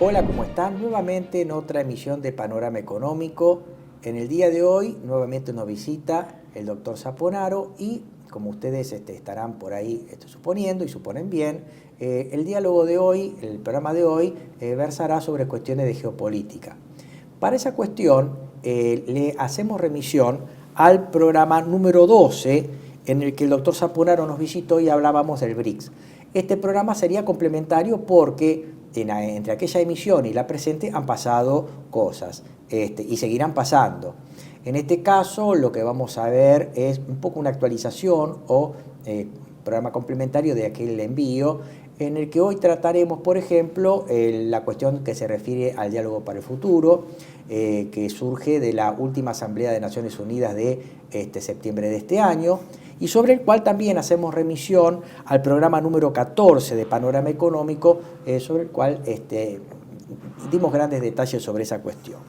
Hola, ¿cómo están? Nuevamente en otra emisión de Panorama Económico. En el día de hoy nuevamente nos visita el doctor Saponaro y, como ustedes estarán por ahí suponiendo y suponen bien, el diálogo de hoy, el programa de hoy, versará sobre cuestiones de geopolítica. Para esa cuestión le hacemos remisión al programa número 12 en el que el doctor Saponaro nos visitó y hablábamos del BRICS. Este programa sería complementario porque entre aquella emisión y la presente han pasado cosas y seguirán pasando. En este caso lo que vamos a ver es un poco una actualización o programa complementario de aquel envío en el que hoy trataremos, por ejemplo, la cuestión que se refiere al diálogo para el futuro, que surge de la última Asamblea de Naciones Unidas de septiembre de este año, y sobre el cual también hacemos remisión al programa número 14 de Panorama Económico, sobre el cual dimos grandes detalles sobre esa cuestión.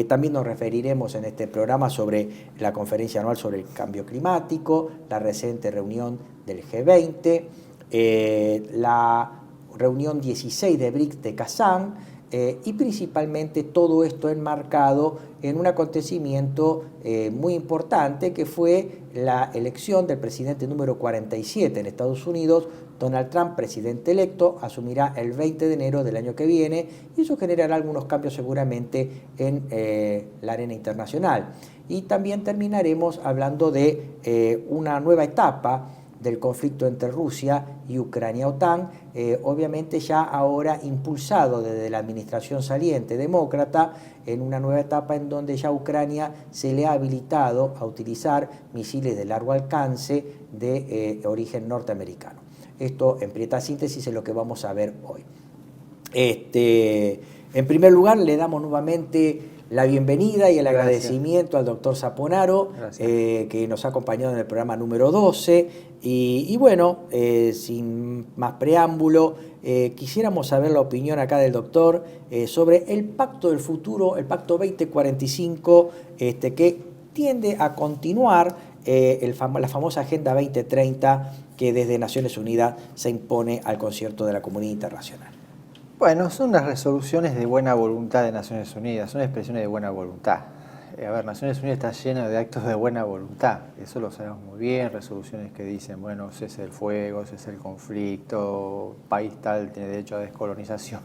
También nos referiremos en este programa sobre la conferencia anual sobre el cambio climático, la reciente reunión del G20, la reunión 16 de BRICS de Kazán, y principalmente todo esto enmarcado en un acontecimiento muy importante que fue la elección del presidente número 47 en Estados Unidos. Donald Trump, presidente electo, asumirá el 20 de enero del año que viene y eso generará algunos cambios seguramente en la arena internacional. Y también terminaremos hablando de una nueva etapa del conflicto entre Rusia y Ucrania-OTAN, obviamente ya ahora impulsado desde la administración saliente demócrata, en una nueva etapa en donde ya a Ucrania se le ha habilitado a utilizar misiles de largo alcance de origen norteamericano. Esto, en prieta síntesis, es lo que vamos a ver hoy. En primer lugar, le damos nuevamente la bienvenida y el agradecimiento al doctor Saponaro, que nos ha acompañado en el programa número 12. Y bueno, sin más preámbulo, quisiéramos saber la opinión acá del doctor sobre el Pacto del Futuro, el Pacto 2045, que tiende a continuar la famosa Agenda 2030 que desde Naciones Unidas se impone al concierto de la comunidad internacional. Bueno, son las resoluciones de buena voluntad de Naciones Unidas, son expresiones de buena voluntad. A ver, Naciones Unidas está llena de actos de buena voluntad, eso lo sabemos muy bien, resoluciones que dicen, bueno, cese el fuego, cese el conflicto, país tal tiene derecho a descolonización,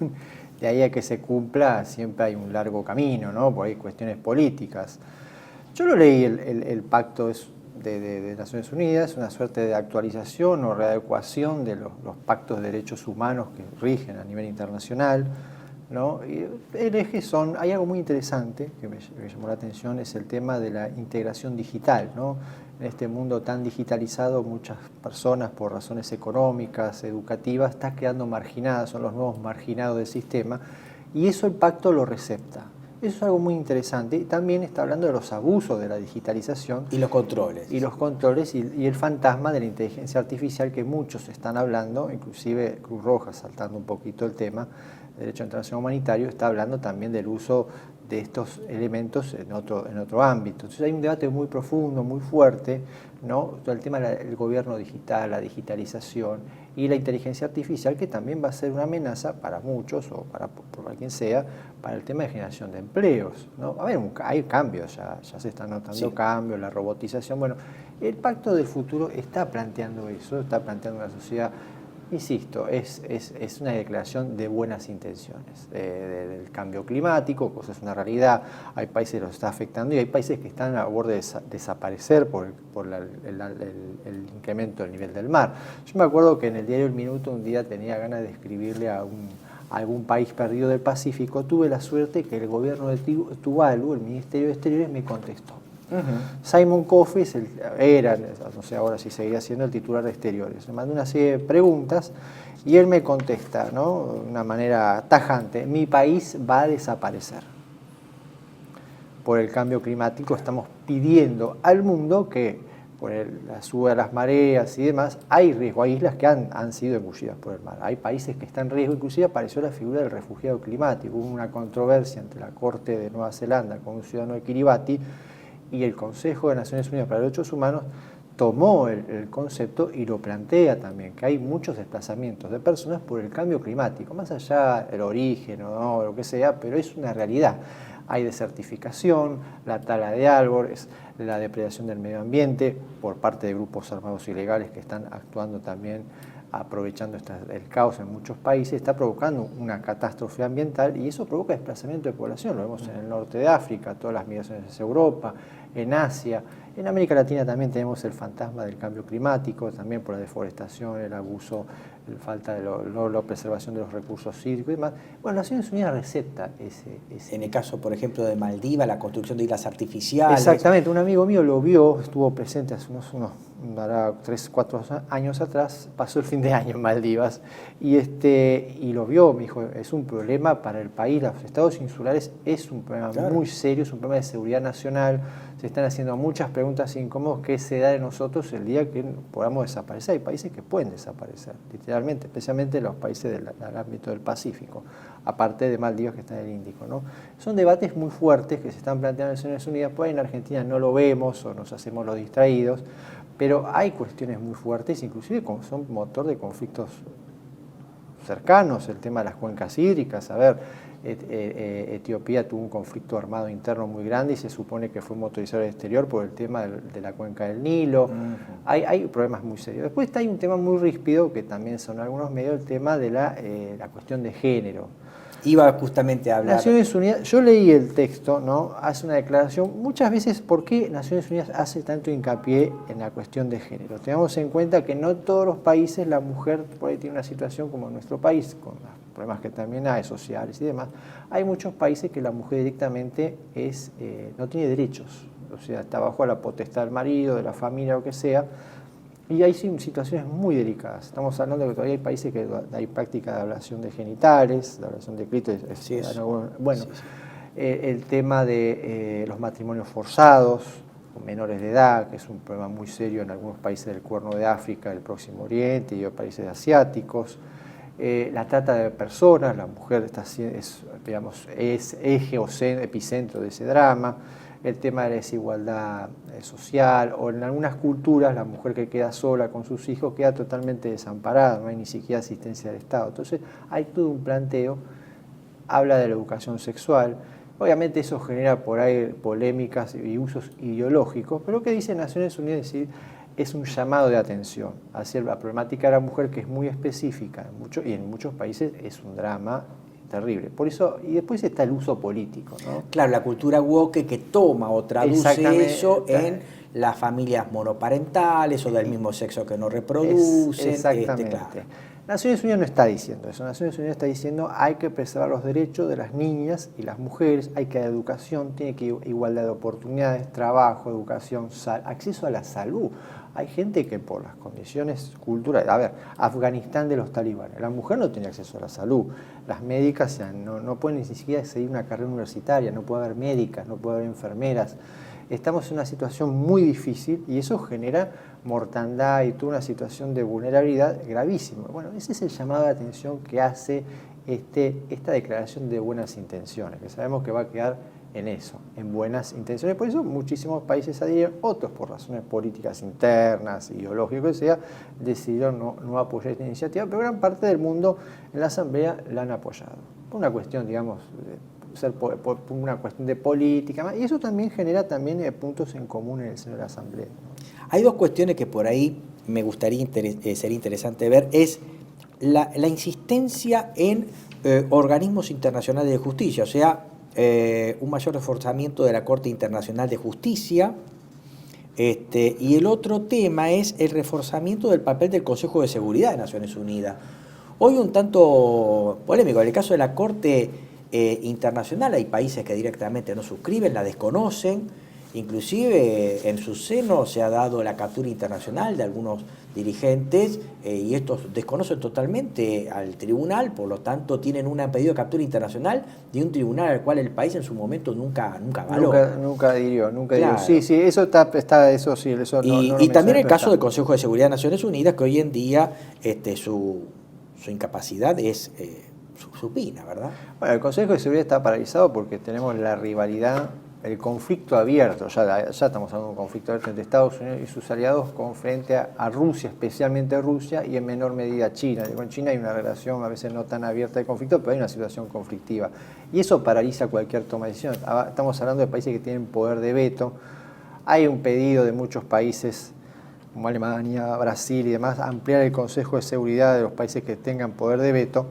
de ahí a que se cumpla siempre hay un largo camino, ¿no? Por ahí cuestiones políticas. Yo lo leí, el pacto de Naciones Unidas, una suerte de actualización o readecuación de los pactos de derechos humanos que rigen a nivel internacional, ¿no? Y el eje hay algo muy interesante que me llamó la atención, es el tema de la integración digital, ¿no? En este mundo tan digitalizado, muchas personas por razones económicas, educativas, están quedando marginadas, son los nuevos marginados del sistema, y eso el pacto lo recepta. Eso es algo muy interesante. Y también está hablando de los abusos de la digitalización. Y los controles. Y los controles y el fantasma de la inteligencia artificial que muchos están hablando, inclusive Cruz Roja, saltando un poquito el tema, Derecho Internacional Humanitario, está hablando también del uso de estos elementos en otro ámbito. Entonces hay un debate muy profundo, muy fuerte, ¿no? Todo el tema del gobierno digital, la digitalización y la inteligencia artificial, que también va a ser una amenaza para muchos o para quien sea, para el tema de generación de empleos, ¿no? A ver, hay cambios, ya se están notando cambios, la robotización. Bueno, el Pacto del Futuro está planteando eso, está planteando una sociedad, insisto, es una declaración de buenas intenciones, del cambio climático, cosa es una realidad, hay países que los está afectando y hay países que están a borde de desaparecer por el incremento del nivel del mar. Yo me acuerdo que en el diario El Minuto un día tenía ganas de escribirle a algún país perdido del Pacífico, tuve la suerte que el gobierno de Tuvalu, el Ministerio de Exteriores, me contestó. Simon Coffey era, no sé ahora si seguía siendo el titular de Exteriores. Le mandé una serie de preguntas y él me contesta, ¿no? De una manera tajante: mi país va a desaparecer. Por el cambio climático estamos pidiendo al mundo que, por la suba de las mareas y demás, hay riesgo. Hay islas que han sido engullidas por el mar. Hay países que están en riesgo. Inclusive apareció la figura del refugiado climático. Hubo una controversia entre la Corte de Nueva Zelanda con un ciudadano de Kiribati y el Consejo de Naciones Unidas para los Derechos Humanos, tomó el concepto y lo plantea también, que hay muchos desplazamientos de personas por el cambio climático, más allá del origen o no, lo que sea, pero es una realidad. Hay desertificación, la tala de árboles, la depredación del medio ambiente por parte de grupos armados ilegales que están actuando también aprovechando el caos en muchos países, está provocando una catástrofe ambiental y eso provoca desplazamiento de población. Lo vemos en el norte de África, todas las migraciones hacia Europa, en Asia. En América Latina también tenemos el fantasma del cambio climático, también por la deforestación, el abuso, la falta de la preservación de los recursos hídricos y demás. Bueno, Naciones Unidas receta ese. En el caso, por ejemplo, de Maldivas, la construcción de islas artificiales. Exactamente, un amigo mío lo vio, estuvo presente hace unos 3, 4 años atrás, pasó el fin de año en Maldivas y lo vio, me dijo, es un problema para el país, los estados insulares es un problema muy serio, es un problema de seguridad nacional, se están haciendo muchas preguntas incómodas que se da de nosotros el día que podamos desaparecer. Hay países que pueden desaparecer, literalmente, especialmente los países del ámbito del Pacífico, aparte de Maldivas que está en el Índico, ¿no? Son debates muy fuertes que se están planteando en Naciones Unidas, pues en Argentina no lo vemos o nos hacemos los distraídos, pero hay cuestiones muy fuertes, inclusive son motor de conflictos cercanos, el tema de las cuencas hídricas. A ver, Etiopía tuvo un conflicto armado interno muy grande y se supone que fue motorizado al exterior por el tema de la cuenca del Nilo. Hay problemas muy serios. Después hay un tema muy ríspido, que también son algunos medios, el tema de la cuestión de género. Iba justamente a hablar. Naciones Unidas, yo leí el texto, ¿no? Hace una declaración, muchas veces, ¿por qué Naciones Unidas hace tanto hincapié en la cuestión de género? Tengamos en cuenta que no todos los países la mujer por ahí tiene una situación como en nuestro país, con los problemas que también hay, sociales y demás. Hay muchos países que la mujer directamente no tiene derechos, o sea, está bajo la potestad del marido, de la familia, lo que sea. Y hay situaciones muy delicadas. Estamos hablando de que todavía hay países que hay práctica de ablación de genitales, de ablación de clítoris. Bueno, el tema de los matrimonios forzados con menores de edad, que es un problema muy serio en algunos países del Cuerno de África, del Próximo Oriente y países asiáticos. La trata de personas, la mujer es eje o epicentro de ese drama. El tema de la desigualdad social, o en algunas culturas la mujer que queda sola con sus hijos queda totalmente desamparada, no hay ni siquiera asistencia del Estado. Entonces hay todo un planteo, habla de la educación sexual, obviamente eso genera por ahí polémicas y usos ideológicos, pero lo que dice Naciones Unidas es un llamado de atención hacia la problemática de la mujer, que es muy específica y en muchos países es un drama terrible. Por eso, y después está el uso político, ¿no? Claro, la cultura woke que toma o traduce eso en las familias monoparentales o del mismo sexo que no reproducen. Exactamente. Claro. Naciones Unidas no está diciendo eso. Naciones Unidas está diciendo hay que preservar los derechos de las niñas y las mujeres, hay que dar educación, tiene que haber igualdad de oportunidades, trabajo, educación, acceso a la salud. Hay gente que por las condiciones culturales, a ver, Afganistán de los talibanes, la mujer no tiene acceso a la salud, las médicas no pueden ni siquiera seguir una carrera universitaria, no puede haber médicas, no puede haber enfermeras. Estamos en una situación muy difícil y eso genera mortandad y toda una situación de vulnerabilidad gravísima. Bueno, ese es el llamado de atención que hace esta declaración de buenas intenciones, que sabemos que va a quedar en eso, en buenas intenciones. Por eso muchísimos países adhirieron, otros por razones políticas internas, ideológicas, que sea, decidieron no apoyar esta iniciativa, pero gran parte del mundo en la Asamblea la han apoyado. Por una cuestión, digamos, por una cuestión de política, y eso también genera puntos en común en el seno de la Asamblea. Hay dos cuestiones que por ahí me gustaría ser interesante ver, es la insistencia en organismos internacionales de justicia, o sea, un mayor reforzamiento de la Corte Internacional de Justicia, y el otro tema es el reforzamiento del papel del Consejo de Seguridad de Naciones Unidas. Hoy un tanto polémico, en el caso de la Corte Internacional hay países que directamente no suscriben, la desconocen, inclusive en su seno se ha dado la captura internacional de algunos dirigentes y estos desconocen totalmente al tribunal, por lo tanto tienen un pedido de captura internacional de un tribunal al cual el país en su momento nunca avaló. Nunca adhirió. Claro. Sí, eso eso sí. Eso y también el caso del Consejo de Seguridad de Naciones Unidas, que hoy en día su incapacidad es supina, ¿verdad? Bueno, el Consejo de Seguridad está paralizado porque tenemos la rivalidad el conflicto abierto, ya estamos hablando de un conflicto abierto entre Estados Unidos y sus aliados con frente a Rusia, especialmente Rusia, y en menor medida China. Con China hay una relación a veces no tan abierta de conflicto, pero hay una situación conflictiva. Y eso paraliza cualquier toma de decisión. Estamos hablando de países que tienen poder de veto. Hay un pedido de muchos países, como Alemania, Brasil y demás, ampliar el Consejo de Seguridad de los países que tengan poder de veto.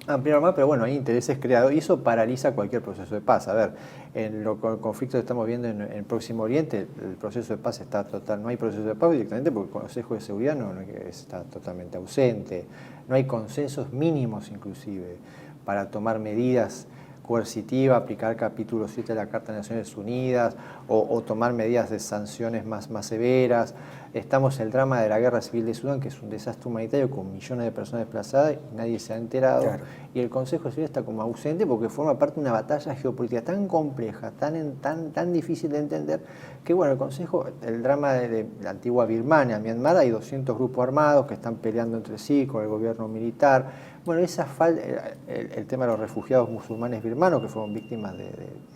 Ampliar más, pero bueno, hay intereses creados y eso paraliza cualquier proceso de paz. A ver, en el conflicto que estamos viendo en el Próximo Oriente, el proceso de paz está total, no hay proceso de paz directamente porque el Consejo de Seguridad no está totalmente ausente, no hay consensos mínimos inclusive para tomar medidas coercitivas, aplicar capítulo 7 de la Carta de Naciones Unidas o tomar medidas de sanciones más severas. Estamos en el drama de la guerra civil de Sudán, que es un desastre humanitario con millones de personas desplazadas y nadie se ha enterado. Claro. Y el Consejo de Seguridad está como ausente porque forma parte de una batalla geopolítica tan compleja, tan difícil de entender, que bueno, el Consejo, el drama de la antigua Birmania, Myanmar, hay 200 grupos armados que están peleando entre sí con el gobierno militar. Bueno, el tema de los refugiados musulmanes birmanos que fueron víctimas de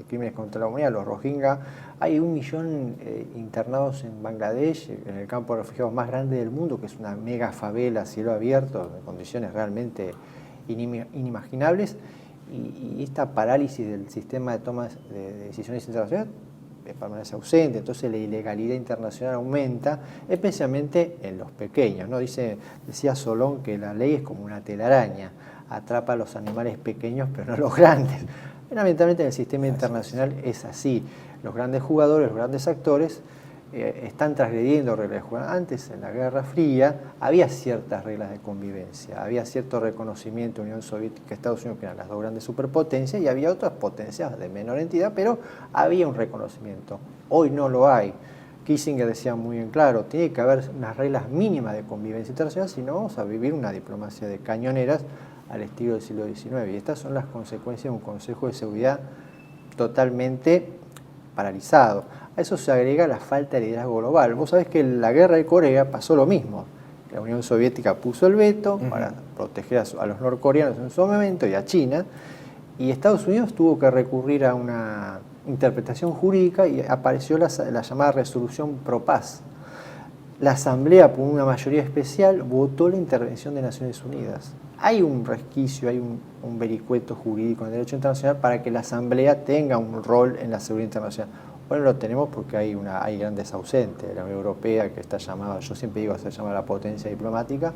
crímenes contra la humanidad, los Rohingya, hay 1 millón internados en Bangladesh, en el campo de refugiados más grande del mundo, que es una mega favela a cielo abierto, en condiciones realmente inimaginables, y esta parálisis del sistema de toma de decisiones internacionales permanece ausente, entonces la ilegalidad internacional aumenta, especialmente en los pequeños, ¿no? Decía Solón que la ley es como una telaraña, atrapa a los animales pequeños pero no a los grandes. Lamentablemente en el sistema internacional es así, los grandes jugadores, los grandes actores están transgrediendo reglas de juego. Antes, en la Guerra Fría, había ciertas reglas de convivencia, había cierto reconocimiento de Unión Soviética y Estados Unidos, que eran las dos grandes superpotencias, y había otras potencias de menor entidad, pero había un reconocimiento. Hoy no lo hay. Kissinger decía muy bien claro, tiene que haber unas reglas mínimas de convivencia internacional, si no vamos a vivir una diplomacia de cañoneras al estilo del siglo XIX. Y estas son las consecuencias de un Consejo de Seguridad totalmente paralizado. A eso se agrega la falta de liderazgo global. Vos sabés que en la guerra de Corea pasó lo mismo. La Unión Soviética puso el veto para proteger a los norcoreanos en su momento y a China, y Estados Unidos tuvo que recurrir a una interpretación jurídica y apareció la llamada resolución pro paz. La Asamblea, por una mayoría especial, votó la intervención de Naciones Unidas. Hay un resquicio, hay un vericueto jurídico en el derecho internacional para que la Asamblea tenga un rol en la seguridad internacional. Bueno, lo tenemos porque hay grandes ausentes. La Unión Europea, que está llamada, yo siempre digo, se llama la potencia diplomática,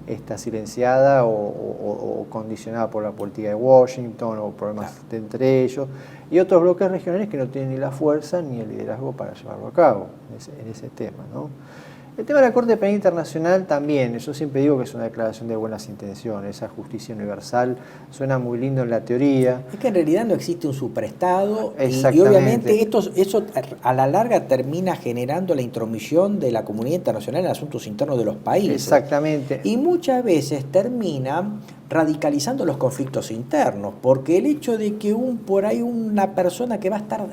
está silenciada o condicionada por la política de Washington o problemas entre ellos, y otros bloques regionales que no tienen ni la fuerza ni el liderazgo para llevarlo a cabo en ese tema, ¿no? El tema de la Corte Penal Internacional también, yo siempre digo que es una declaración de buenas intenciones, esa justicia universal suena muy lindo en la teoría. Es que en realidad no existe un superestado y obviamente eso a la larga termina generando la intromisión de la comunidad internacional en asuntos internos de los países. Exactamente. Y muchas veces termina radicalizando los conflictos internos, porque el hecho de que por ahí una persona que va a estar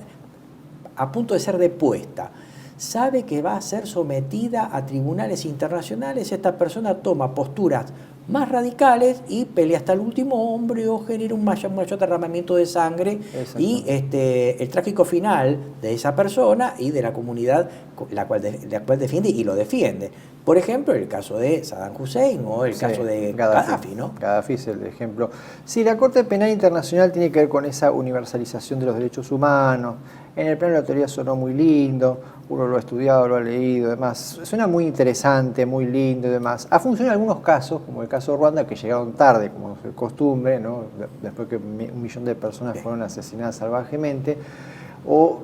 a punto de ser depuesta, sabe que va a ser sometida a tribunales internacionales, esta persona toma posturas más radicales y pelea hasta el último hombre o genera un mayor derramamiento de sangre y el trágico final de esa persona y de la comunidad la cual defiende y lo defiende. Por ejemplo, el caso de Saddam Hussein o el caso de Gaddafi, ¿no? Gaddafi es el ejemplo. Sí, la Corte Penal Internacional tiene que ver con esa universalización de los derechos humanos. En el plano de la teoría sonó muy lindo, uno lo ha estudiado, lo ha leído, demás. Suena muy interesante, muy lindo y demás. Ha funcionado en algunos casos, como el caso de Ruanda, que llegaron tarde, como es costumbre, ¿no? Después que 1 millón de personas fueron asesinadas salvajemente.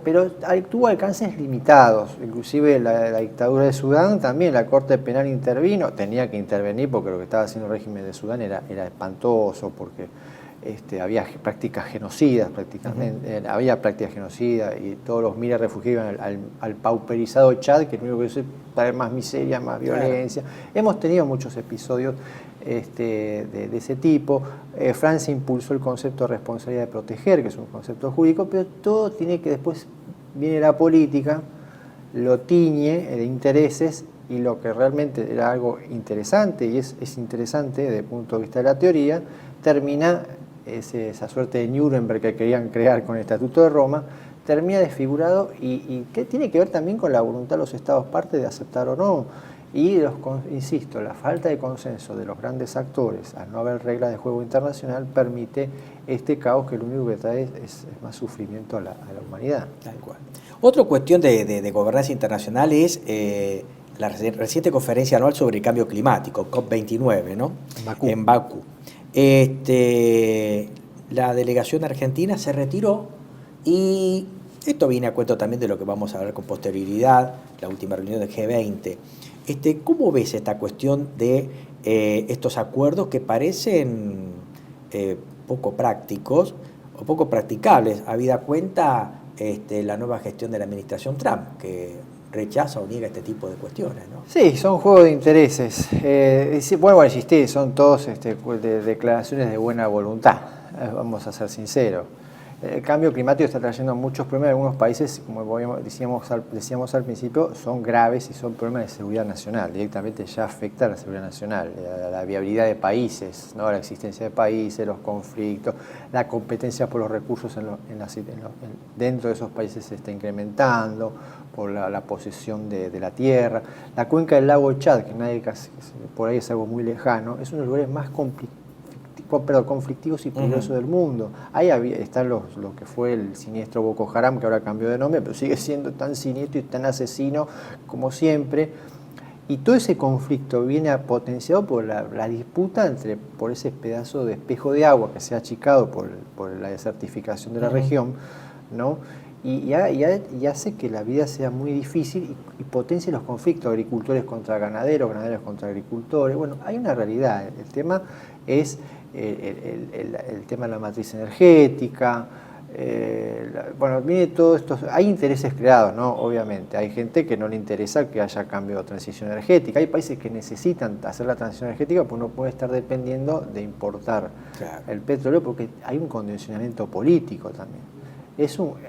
Pero tuvo alcances limitados, inclusive la dictadura de Sudán también, la Corte Penal intervino, tenía que intervenir porque lo que estaba haciendo el régimen de Sudán era espantoso, porque había prácticas genocidas había prácticas genocidas y todos los miles de refugiados iban al pauperizado Chad, que lo único que hace es traer más miseria, más violencia. Claro. Hemos tenido muchos episodios de ese tipo. Francia impulsó el concepto de responsabilidad de proteger, que es un concepto jurídico, pero todo tiene que después viene la política, lo tiñe de intereses, y lo que realmente era algo interesante, y es interesante desde el punto de vista de la teoría, termina esa suerte de Nuremberg que querían crear con el Estatuto de Roma, termina desfigurado y que tiene que ver también con la voluntad de los estados partes de aceptar o no. Y, insisto, la falta de consenso de los grandes actores, al no haber reglas de juego internacional, permite este caos que lo único que trae es más sufrimiento a la humanidad. Tal cual. Otra cuestión de gobernanza internacional es la reciente conferencia anual sobre el cambio climático, COP29, ¿no? Bakú. En Bakú. La delegación argentina se retiró y esto viene a cuento también de lo que vamos a hablar con posterioridad, la última reunión del G20. ¿Cómo ves esta cuestión de estos acuerdos que parecen poco prácticos o poco practicables, habida cuenta la nueva gestión de la administración Trump, que rechaza o niega este tipo de cuestiones, ¿no? Sí, son juegos de intereses. Vuelvo a insistir, son todos declaraciones de buena voluntad, vamos a ser sinceros. El cambio climático está trayendo muchos problemas en algunos países, como decíamos al principio, son graves y son problemas de seguridad nacional. Directamente ya afecta a la seguridad nacional, a la viabilidad de países, ¿no? La existencia de países, los conflictos, la competencia por los recursos dentro de esos países se está incrementando, por la posesión de la tierra. La cuenca del lago Chad, que por ahí es algo muy lejano, es uno de los lugares más conflictivos y peligrosos del mundo. Ahí están lo que fue el siniestro Boko Haram, que ahora cambió de nombre, pero sigue siendo tan siniestro y tan asesino como siempre. Y todo ese conflicto viene potenciado por la disputa por ese pedazo de espejo de agua que se ha achicado por la desertificación de la región, ¿no? Y hace que la vida sea muy difícil y potencia los conflictos, agricultores contra ganaderos, ganaderos contra agricultores. Bueno, hay una realidad. El tema es el tema de la matriz energética. Viene todo esto. Hay intereses creados, ¿no? Obviamente. Hay gente que no le interesa que haya cambio de transición energética. Hay países que necesitan hacer la transición energética porque no puede estar dependiendo de importar el petróleo porque hay un condicionamiento político también.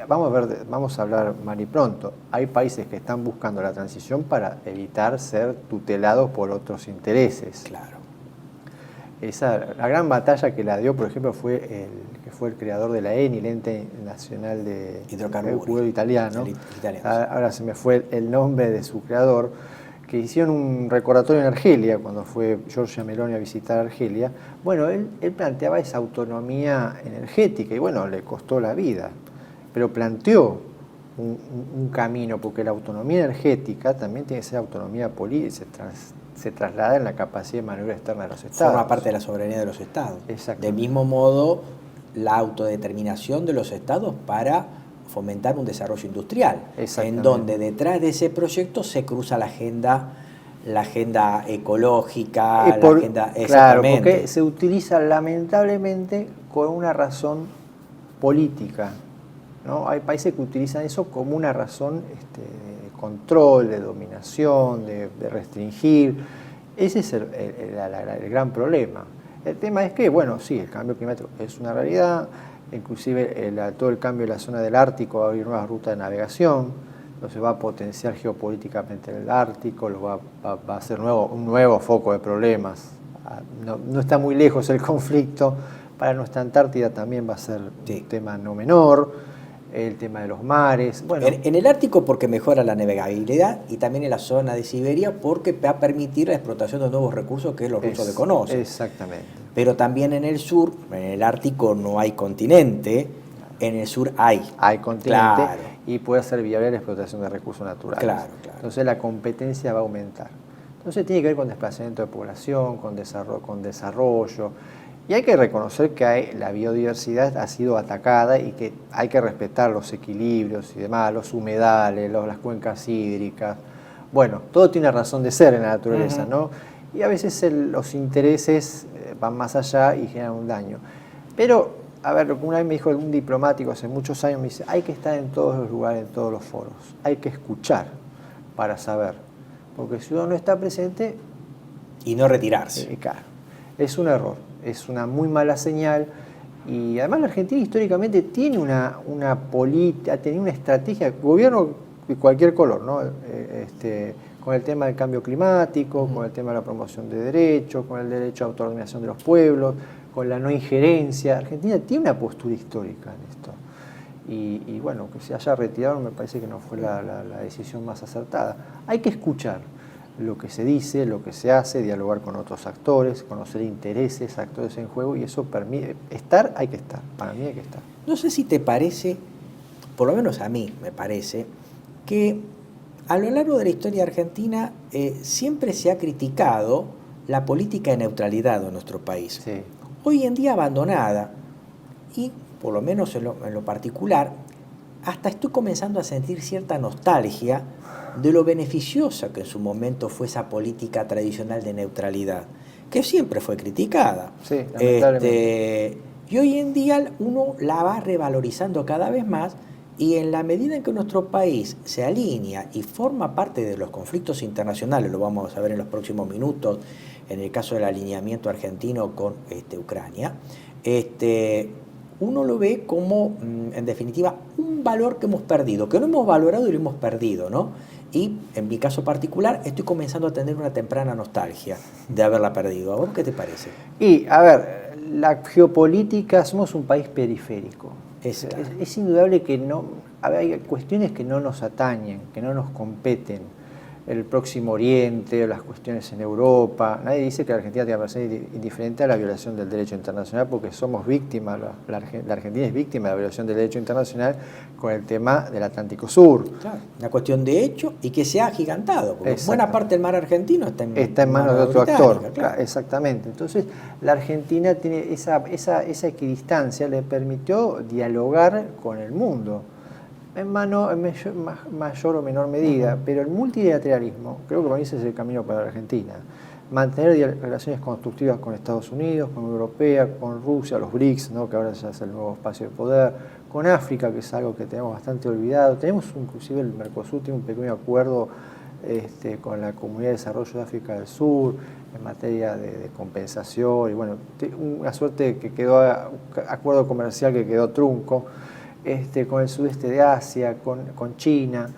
Vamos a hablar mal y pronto. Hay países que están buscando la transición para evitar ser tutelados por otros intereses. Claro. La gran batalla que la dio, por ejemplo, fue el creador de la ENI, el Ente Nacional de Hidrocarburos italiano. Ahora se me fue el nombre de su creador, que hicieron un recordatorio en Argelia, cuando fue Giorgia Meloni a visitar Argelia. Bueno, él planteaba esa autonomía energética y bueno, le costó la vida, pero planteó un camino, porque la autonomía energética también tiene que ser autonomía política, se traslada en la capacidad de maniobra externa de los estados. Forma parte de la soberanía de los estados. Exacto. Del mismo modo, la autodeterminación de los estados para fomentar un desarrollo industrial, en donde detrás de ese proyecto se cruza la agenda ecológica, agenda... Claro, porque se utiliza lamentablemente con una razón política, ¿no? Hay países que utilizan eso como una razón de control, de dominación, de restringir. Ese es el gran problema. El tema es que, bueno, sí, el cambio climático es una realidad, inclusive todo el cambio de la zona del Ártico va a abrir nuevas rutas de navegación, entonces va a potenciar geopolíticamente el Ártico, va a ser un nuevo foco de problemas. No está muy lejos el conflicto, para nuestra Antártida también va a ser un tema no menor. El tema de los mares. Bueno, en el Ártico porque mejora la navegabilidad y también en la zona de Siberia porque va a permitir la explotación de nuevos recursos que los rusos desconocen. Exactamente. Pero también en el sur, en el Ártico no hay continente, en el sur hay. Hay continente y puede ser viable la explotación de recursos naturales. Claro. Entonces la competencia va a aumentar. Entonces tiene que ver con desplazamiento de población, con desarrollo. Y hay que reconocer que la biodiversidad ha sido atacada y que hay que respetar los equilibrios y demás, los humedales, las cuencas hídricas. Bueno, todo tiene razón de ser en la naturaleza, ¿no? Y a veces los intereses van más allá y generan un daño. Pero, a ver, lo que una vez me dijo un diplomático hace muchos años, me dice, hay que estar en todos los lugares, en todos los foros. Hay que escuchar para saber. Porque si uno no está presente... Y no retirarse. Claro, es un error. Es una muy mala señal y además la Argentina históricamente tiene una política, ha tenido una estrategia, gobierno de cualquier color, ¿no? Con el tema del cambio climático, con el tema de la promoción de derechos, con el derecho a autodeterminación de los pueblos, con la no injerencia. Argentina tiene una postura histórica en esto y bueno, que se haya retirado me parece que no fue la decisión más acertada. Hay que escuchar lo que se dice, lo que se hace, dialogar con otros actores, conocer intereses, actores en juego, y eso permite hay que estar, para mí hay que estar. No sé si te parece, por lo menos a mí me parece, que a lo largo de la historia argentina siempre se ha criticado la política de neutralidad de nuestro país. Sí. Hoy en día abandonada, y por lo menos en lo particular, hasta estoy comenzando a sentir cierta nostalgia de lo beneficiosa que en su momento fue esa política tradicional de neutralidad, que siempre fue criticada. Sí, lamentablemente. Y hoy en día uno la va revalorizando cada vez más, y en la medida en que nuestro país se alinea y forma parte de los conflictos internacionales, lo vamos a ver en los próximos minutos, en el caso del alineamiento argentino con Ucrania, uno lo ve como, en definitiva, un valor que hemos perdido, que no hemos valorado y lo hemos perdido, ¿no? Y en mi caso particular estoy comenzando a tener una temprana nostalgia de haberla perdido. ¿A vos qué te parece? Y, a ver, la geopolítica, somos un país periférico. Es indudable que hay cuestiones que no nos atañen, que no nos competen. El Próximo Oriente, las cuestiones en Europa. Nadie dice que la Argentina tenga que ser indiferente a la violación del derecho internacional, porque somos víctimas, la Argentina es víctima de la violación del derecho internacional con el tema del Atlántico Sur. Claro, una cuestión de hecho y que se ha agigantado, porque buena parte del mar argentino está en manos de otro actor. Claro. Exactamente. Entonces, la Argentina tiene esa equidistancia, le permitió dialogar con el mundo. En mayor o menor medida, pero el multilateralismo, creo que para mí ese es el camino para la Argentina. Mantener relaciones constructivas con Estados Unidos, con Unión Europea, con Rusia, los BRICS, ¿no? Que ahora ya es el nuevo espacio de poder, con África, que es algo que tenemos bastante olvidado. Tenemos inclusive el Mercosur, tiene un pequeño acuerdo con la Comunidad de Desarrollo de África del Sur en materia de compensación, y bueno, una suerte que quedó, acuerdo comercial que quedó trunco. Con el sudeste de Asia, con China,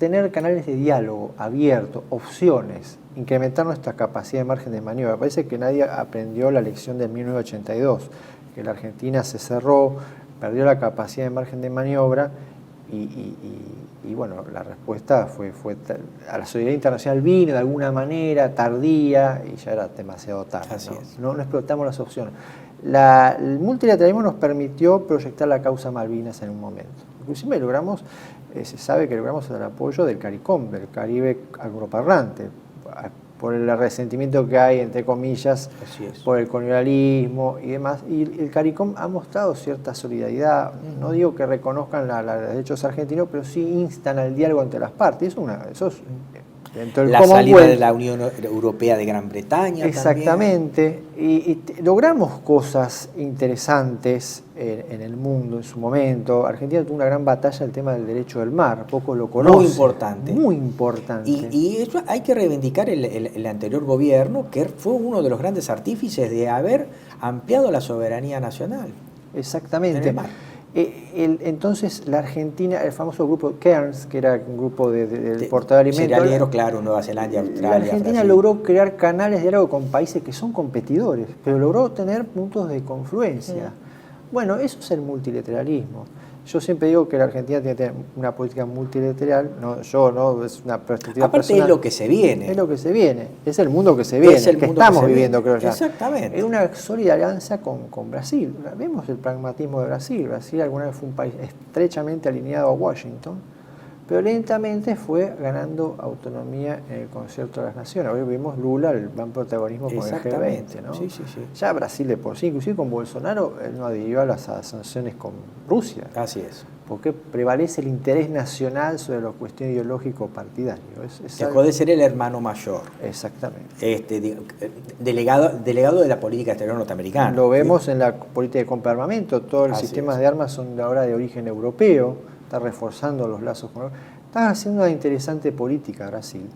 tener canales de diálogo abiertos, opciones, incrementar nuestra capacidad de margen de maniobra. Parece que nadie aprendió la lección del 1982, que la Argentina se cerró, perdió la capacidad de margen de maniobra y bueno, la respuesta fue a la solidaridad internacional vino de alguna manera, tardía, y ya era demasiado tarde. Así es. No explotamos las opciones. El multilateralismo nos permitió proyectar la causa Malvinas en un momento. Inclusive logramos, se sabe que logramos el apoyo del CARICOM, del Caribe Angloparlante, por el resentimiento que hay, entre comillas, por el colonialismo y demás. Y el CARICOM ha mostrado cierta solidaridad. No digo que reconozcan los derechos argentinos, pero sí instan al diálogo entre las partes. Eso es la salida de la Unión Europea de Gran Bretaña. Exactamente. Y logramos cosas interesantes en el mundo en su momento. Argentina tuvo una gran batalla en el tema del derecho del mar, pocos lo conocen. Muy importante. Muy importante. Y eso hay que reivindicar el anterior gobierno, que fue uno de los grandes artífices de haber ampliado la soberanía nacional. Exactamente. En el mar. Entonces la Argentina, el famoso grupo Cairns, que era un grupo de portador de alimentos, cerealeros, claro, Nueva Zelanda, Australia, la Argentina Brasil. logró crear canales de diálogo con países que son competidores, pero logró tener puntos de confluencia. Bueno, eso es el multilateralismo. Yo siempre digo que la Argentina tiene que tener una política multilateral, es una perspectiva Aparte personal. Es lo que se viene. Es lo que se viene, es el mundo que se viene, que estamos viviendo, creo ya. Exactamente. Es una sólida alianza con Brasil. Vemos el pragmatismo de Brasil. Brasil alguna vez fue un país estrechamente alineado a Washington, pero lentamente fue ganando autonomía en el concierto de las naciones. Hoy vimos Lula, el gran protagonismo con el G20, ¿no? Sí. Ya Brasil de por sí, inclusive con Bolsonaro, él no adhirió a las sanciones con Rusia. Así es. Porque prevalece el interés nacional sobre la cuestión ideológico partidario. Dejó de ser el hermano mayor. Exactamente. Delegado de la política exterior norteamericana. Lo vemos en la política de compra de armamento. Todos los sistemas de armas son ahora de origen europeo. Está reforzando los lazos con Europa. Está haciendo una interesante política Brasil,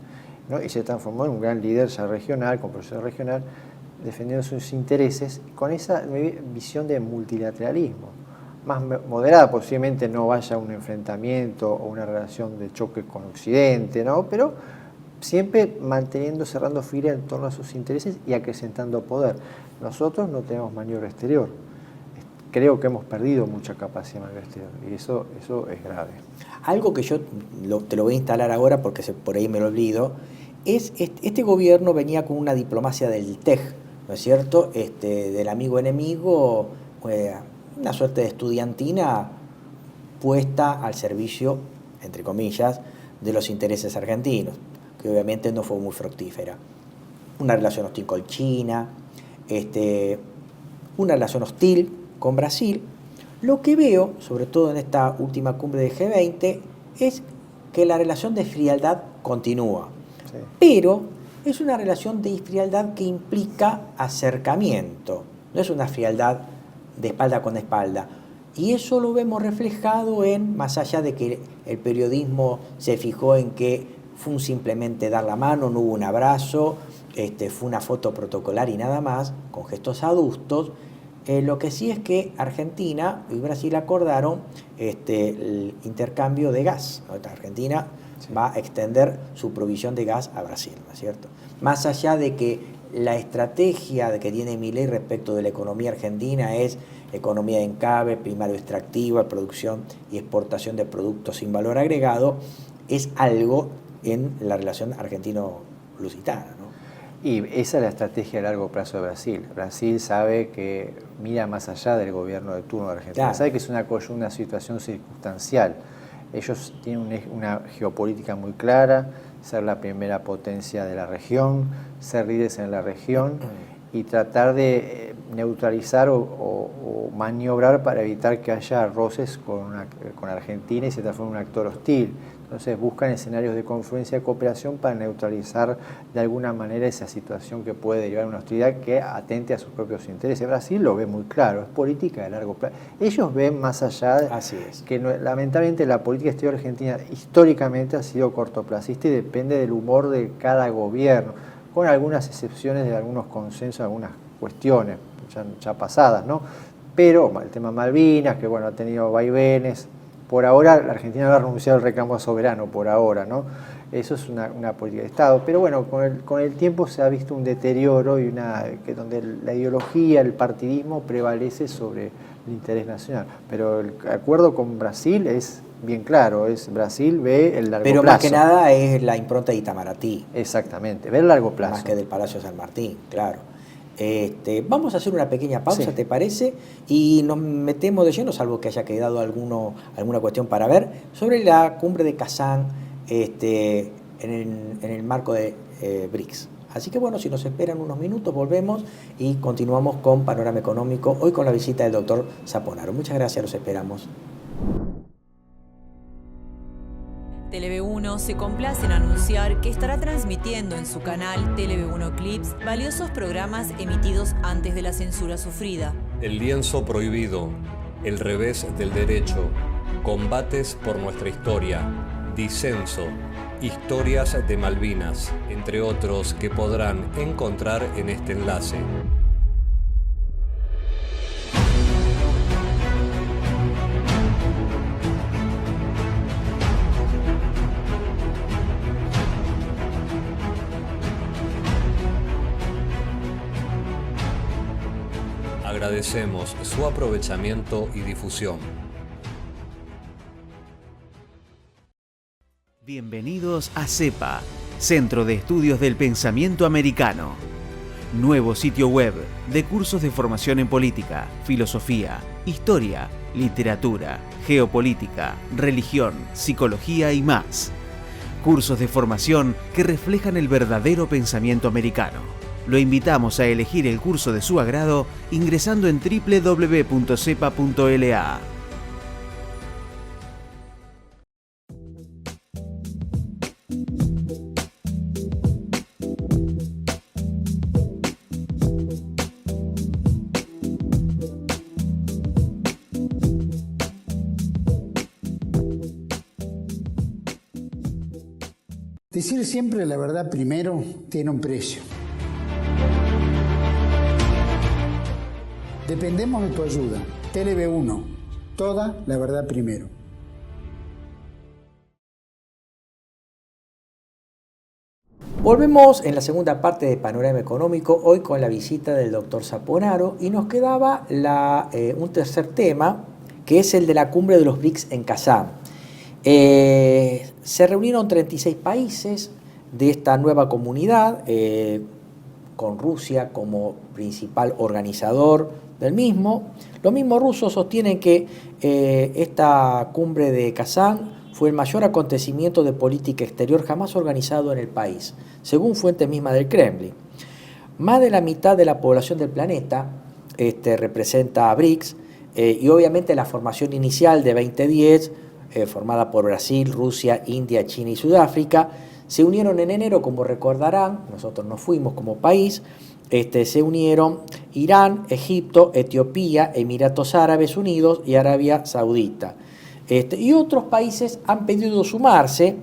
¿no? Y se transformó en un gran líder ya regional, con proyección regional, defendiendo sus intereses, con esa visión de multilateralismo. Más moderada, posiblemente no vaya a un enfrentamiento o una relación de choque con Occidente, ¿no? Pero siempre cerrando filas en torno a sus intereses y acrecentando poder. Nosotros no tenemos maniobra exterior. creo que hemos perdido mucha capacidad de investigar y eso es grave. Algo que yo te lo voy a instalar ahora porque por ahí me lo olvido, es este gobierno venía con una diplomacia del TEG, ¿no es cierto? Del amigo enemigo, una suerte de estudiantina puesta al servicio, entre comillas, de los intereses argentinos, que obviamente no fue muy fructífera. Una relación hostil con China, una relación hostil con Brasil. Lo que veo, sobre todo en esta última cumbre de G20, es que la relación de frialdad continúa. Sí. Pero es una relación de frialdad que implica acercamiento, no es una frialdad de espalda con espalda. Y eso lo vemos reflejado más allá de que el periodismo se fijó en que fue simplemente dar la mano, no hubo un abrazo, fue una foto protocolar y nada más, con gestos adustos. Lo que sí es que Argentina y Brasil acordaron el intercambio de gas, ¿no? Argentina va a extender su provisión de gas a Brasil, ¿no es cierto? Más allá de que la estrategia que tiene Milei respecto de la economía argentina es economía de encabe, primario extractiva, producción y exportación de productos sin valor agregado, es algo en la relación argentino-lusitana, ¿no? Y esa es la estrategia a largo plazo de Brasil. Brasil sabe que mira más allá del gobierno de turno de Argentina. Claro. Sabe que es una situación circunstancial. Ellos tienen una geopolítica muy clara, ser la primera potencia de la región, ser líderes en la región y tratar de neutralizar o maniobrar para evitar que haya roces con Argentina y se transforme en un actor hostil. Entonces buscan escenarios de confluencia y cooperación para neutralizar de alguna manera esa situación que puede derivar en una hostilidad que atente a sus propios intereses. Brasil lo ve muy claro, es política de largo plazo. Ellos ven más allá que lamentablemente la política exterior argentina históricamente ha sido cortoplacista y depende del humor de cada gobierno, con algunas excepciones de algunos consensos, algunas cuestiones ya pasadas, ¿no? Pero el tema Malvinas, que bueno, ha tenido vaivenes. Por ahora, la Argentina no ha renunciado al reclamo soberano, por ahora, ¿no? Eso es una política de Estado. Pero bueno, con el tiempo se ha visto un deterioro y donde la ideología, el partidismo prevalece sobre el interés nacional. Pero el acuerdo con Brasil es bien claro, Brasil ve el largo plazo. Pero más que nada es la impronta de Itamaraty. Exactamente, ve el largo plazo. Más que del Palacio San Martín, claro. Vamos a hacer una pequeña pausa, sí. ¿Te parece? Y nos metemos de lleno, salvo que haya quedado alguna cuestión para ver, sobre la cumbre de Kazán en el marco de BRICS. Así que bueno, si nos esperan unos minutos, volvemos y continuamos con Panorama Económico, hoy con la visita del doctor Saponaro. Muchas gracias, los esperamos. TLV1 se complace en anunciar que estará transmitiendo en su canal TLV1 Clips valiosos programas emitidos antes de la censura sufrida. El lienzo prohibido, el revés del derecho, combates por nuestra historia, disenso, historias de Malvinas, entre otros que podrán encontrar en este enlace. Agradecemos su aprovechamiento y difusión. Bienvenidos a CEPA, Centro de Estudios del Pensamiento Americano. Nuevo sitio web de cursos de formación en política, filosofía, historia, literatura, geopolítica, religión, psicología y más. Cursos de formación que reflejan el verdadero pensamiento americano. Lo invitamos a elegir el curso de su agrado ingresando en www.cepa.la. Decir siempre la verdad primero tiene un precio. Dependemos de tu ayuda. TLV1, toda la verdad primero. Volvemos en la segunda parte de Panorama Económico, hoy con la visita del doctor Saponaro, y nos quedaba un tercer tema, que es el de la cumbre de los BRICS en Kazán. Se reunieron 36 países de esta nueva comunidad, con Rusia como principal organizador del mismo. Los mismos rusos sostienen que esta cumbre de Kazán fue el mayor acontecimiento de política exterior jamás organizado en el país, según fuentes mismas del Kremlin. Más de la mitad de la población del planeta representa a BRICS, y obviamente la formación inicial de 2010, formada por Brasil, Rusia, India, China y Sudáfrica, se unieron en enero, como recordarán, nosotros nos fuimos como país, se unieron Irán, Egipto, Etiopía, Emiratos Árabes Unidos y Arabia Saudita. Y otros países han pedido sumarse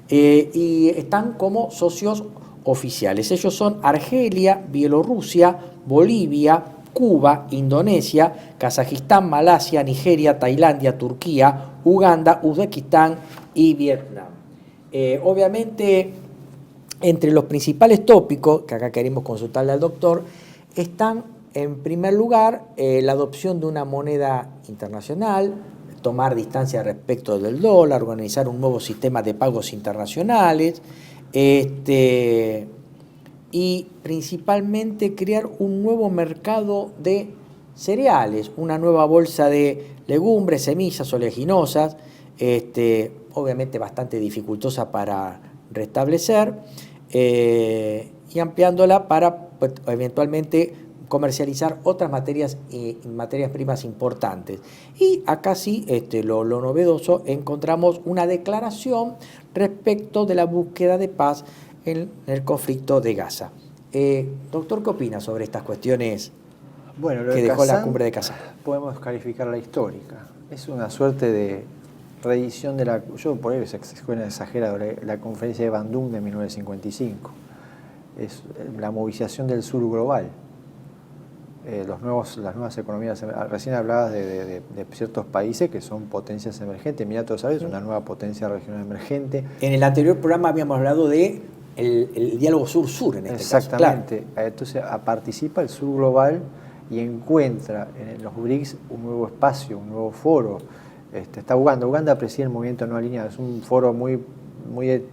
y están como socios oficiales. Ellos son Argelia, Bielorrusia, Bolivia, Cuba, Indonesia, Kazajistán, Malasia, Nigeria, Tailandia, Turquía, Uganda, Uzbekistán y Vietnam. Obviamente, entre los principales tópicos, que acá queremos consultarle al doctor, están en primer lugar la adopción de una moneda internacional, tomar distancia respecto del dólar, organizar un nuevo sistema de pagos internacionales, y principalmente crear un nuevo mercado de cereales, una nueva bolsa de legumbres, semillas oleaginosas, obviamente bastante dificultosa para restablecer, y ampliándola para eventualmente comercializar otras materias primas importantes. Y acá sí, lo novedoso, encontramos una declaración respecto de la búsqueda de paz en el conflicto de Gaza. Doctor, ¿qué opina sobre estas cuestiones que dejó la cumbre de Kazán? Podemos calificarla histórica. Es una suerte de reedición de yo por ahí suena exagerado, la conferencia de Bandung de 1955. Es la movilización del sur global. Las nuevas economías, recién hablabas de ciertos países que son potencias emergentes. Emiratos Árabes es una nueva potencia regional emergente. En el anterior programa habíamos hablado de el diálogo sur-sur en este Exactamente. caso. Claro. Entonces participa el sur global y encuentra en los BRICS un nuevo espacio, un nuevo foro. Está Uganda preside el movimiento no alineado. Es un foro muy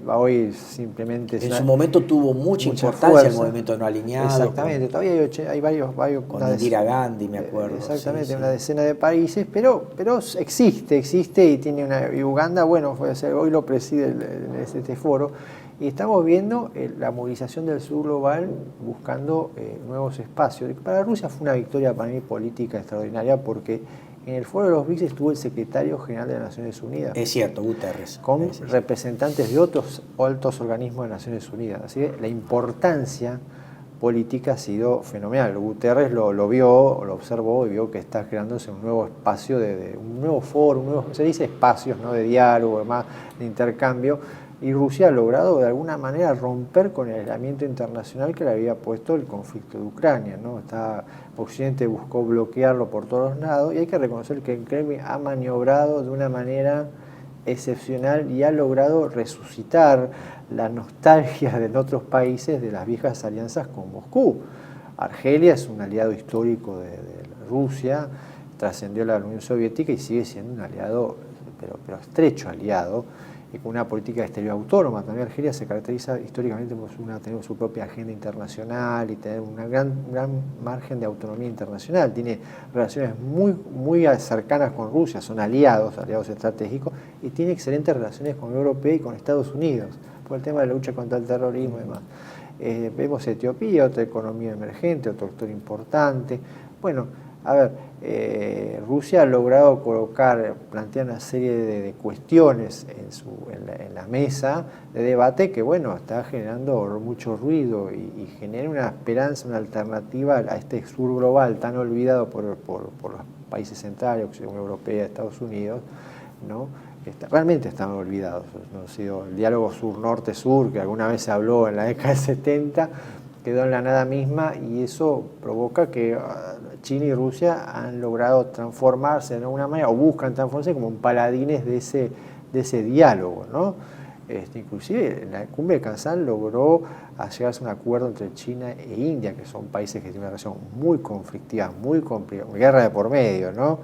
hoy simplemente... En su momento tuvo mucha importancia fuerza. El movimiento no alineado. Exactamente, todavía hay varios con Indira Gandhi, me acuerdo. Exactamente, sí. Una decena de países, pero existe y tiene y Uganda, bueno, hoy lo preside este foro, y estamos viendo la movilización del sur global buscando nuevos espacios. Para Rusia fue una victoria para mí política extraordinaria porque en el foro de los BRICS estuvo el secretario general de las Naciones Unidas. Es cierto, Guterres. Con representantes de otros altos organismos de Naciones Unidas. Así que la importancia política ha sido fenomenal. Guterres lo vio, lo observó y vio que está creándose un nuevo espacio, un nuevo foro, se dice espacios, ¿no?, de diálogo, más de intercambio. Y Rusia ha logrado de alguna manera romper con el aislamiento internacional que le había puesto el conflicto de Ucrania, ¿no? Occidente buscó bloquearlo por todos los lados y hay que reconocer que el Kremlin ha maniobrado de una manera excepcional y ha logrado resucitar la nostalgia de otros países de las viejas alianzas con Moscú. Argelia es un aliado histórico de Rusia, trascendió la Unión Soviética y sigue siendo un aliado, pero estrecho aliado, y con una política exterior autónoma. También Argelia se caracteriza históricamente por tener su propia agenda internacional y tener un gran margen de autonomía internacional. Tiene relaciones muy cercanas con Rusia, son aliados estratégicos, y tiene excelentes relaciones con la Unión Europea y con Estados Unidos, por el tema de la lucha contra el terrorismo y demás. Vemos Etiopía, otra economía emergente, otro actor importante. Bueno, a ver, Rusia ha logrado plantear una serie de cuestiones en la mesa de debate que, bueno, está generando mucho ruido y genera una esperanza, una alternativa a este sur global tan olvidado por los países centrales, Unión Europea, Estados Unidos, ¿no? Realmente están olvidados. ¿No? Ha sido el diálogo sur-norte-sur, que alguna vez se habló en la década del 70, quedó en la nada misma, y eso provoca que China y Rusia han logrado transformarse de alguna manera, o buscan transformarse como paladines de ese diálogo, ¿no? Inclusive en la cumbre de Kazán logró llegarse a un acuerdo entre China e India, que son países que tienen una relación muy conflictiva, muy complicada, guerra de por medio, ¿no?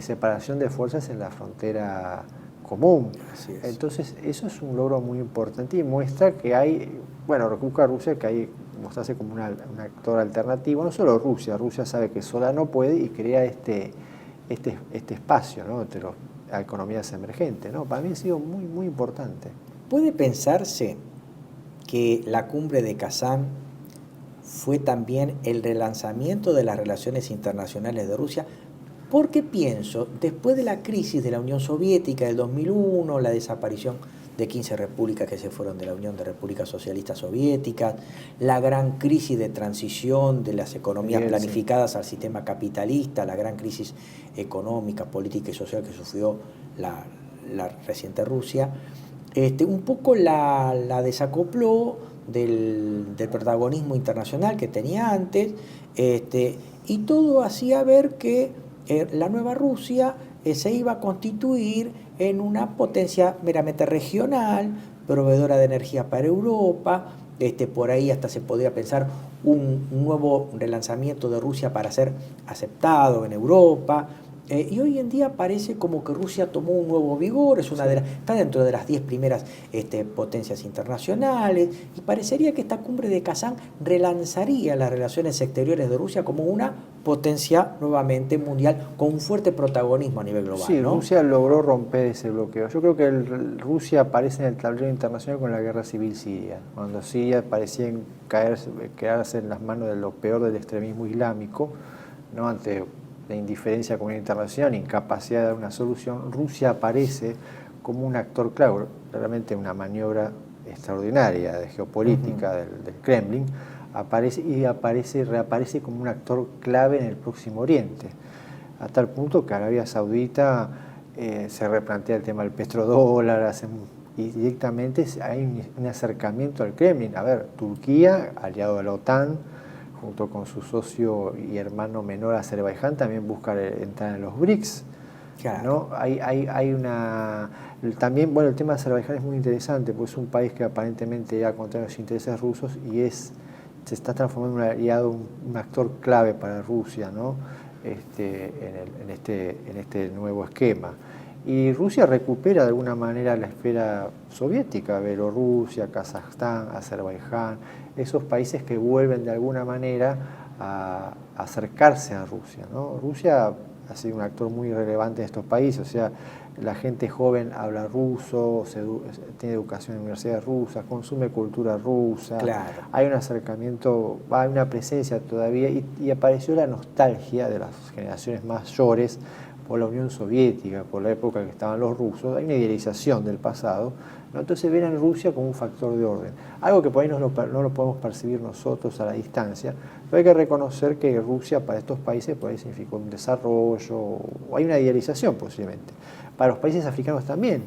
Separación de fuerzas en la frontera común. Entonces, eso es un logro muy importante y muestra que hay, bueno, busca Rusia que hay, mostrarse como un actor alternativo, no solo Rusia sabe que sola no puede y crea este espacio, ¿no?, entre las economías emergentes, ¿no? Para mí ha sido muy, muy importante. ¿Puede pensarse que la cumbre de Kazán fue también el relanzamiento de las relaciones internacionales de Rusia? Porque pienso, después de la crisis de la Unión Soviética del 2001, la desaparición de 15 repúblicas que se fueron de la Unión de Repúblicas Socialistas Soviéticas, la gran crisis de transición de las economías planificadas al sistema capitalista, la gran crisis económica, política y social que sufrió la reciente Rusia, un poco la desacopló del protagonismo internacional que tenía antes, y todo hacía ver que la nueva Rusia se iba a constituir en una potencia meramente regional, proveedora de energía para Europa. Por ahí hasta se podría pensar un nuevo relanzamiento de Rusia para ser aceptado en Europa. Y hoy en día parece como que Rusia tomó un nuevo vigor, está dentro de las 10 primeras potencias internacionales, y parecería que esta cumbre de Kazán relanzaría las relaciones exteriores de Rusia como una potencia nuevamente mundial con un fuerte protagonismo a nivel global. Sí, ¿no? Rusia logró romper ese bloqueo. Yo creo que Rusia aparece en el tablero internacional con la guerra civil siria, cuando Siria parecía quedarse en las manos de lo peor del extremismo islámico, ¿no?, ante la indiferencia de la comunidad internacional, incapacidad de dar una solución. Rusia aparece como un actor clave, realmente una maniobra extraordinaria de geopolítica del Kremlin, reaparece como un actor clave en el Próximo Oriente, a tal punto que Arabia Saudita se replantea el tema del petrodólar, y directamente hay un acercamiento al Kremlin. A ver, Turquía, aliado de la OTAN, junto con su socio y hermano menor Azerbaiyán, también busca entrar en los BRICS. Claro. ¿No? Hay una... También, bueno, el tema de Azerbaiyán es muy interesante, porque es un país que aparentemente ya contra los intereses rusos y se está transformando en un aliado, un actor clave para Rusia, ¿no?, en este nuevo esquema. Y Rusia recupera de alguna manera la esfera soviética, Bielorrusia, Kazajstán, Azerbaiyán, esos países que vuelven de alguna manera a acercarse a Rusia, ¿no? Rusia ha sido un actor muy relevante en estos países, o sea, la gente joven habla ruso, tiene educación en universidades rusas, consume cultura rusa, claro. Hay un acercamiento, hay una presencia todavía, y apareció la nostalgia de las generaciones mayores por la Unión Soviética, por la época en que estaban los rusos. Hay una idealización del pasado, ¿no? Entonces ven a Rusia como un factor de orden, algo que por ahí no lo podemos percibir nosotros a la distancia, pero hay que reconocer que Rusia para estos países por ahí significó un desarrollo, o hay una idealización posiblemente. Para los países africanos también,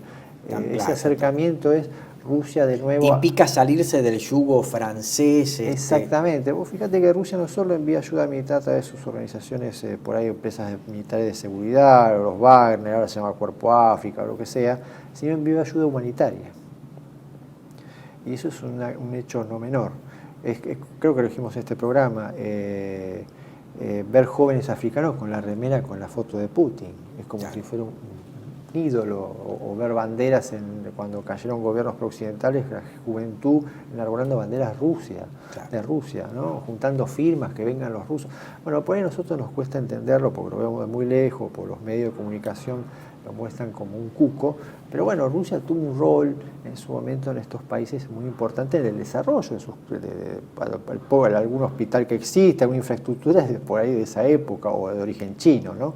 ese acercamiento es Rusia de nuevo... Implica salirse del yugo francés. Exactamente. Vos fíjate que Rusia no solo envía ayuda militar a través de sus organizaciones, por ahí empresas militares de seguridad, o los Wagner, ahora se llama Cuerpo África, o lo que sea, sino envía ayuda humanitaria. Y eso es un hecho no menor. Creo que lo dijimos en este programa, ver jóvenes africanos con la remera con la foto de Putin. Es como si fuera un ídolo, o ver banderas cuando cayeron gobiernos prooccidentales, la juventud enarbolando banderas de Rusia, ¿no?, juntando firmas, que vengan los rusos. Bueno, por ahí a nosotros nos cuesta entenderlo porque lo vemos de muy lejos, por los medios de comunicación lo muestran como un cuco, pero bueno, Rusia tuvo un rol en su momento en estos países muy importante en el desarrollo de algún hospital que existe, alguna infraestructura por ahí de esa época o de origen chino, ¿no?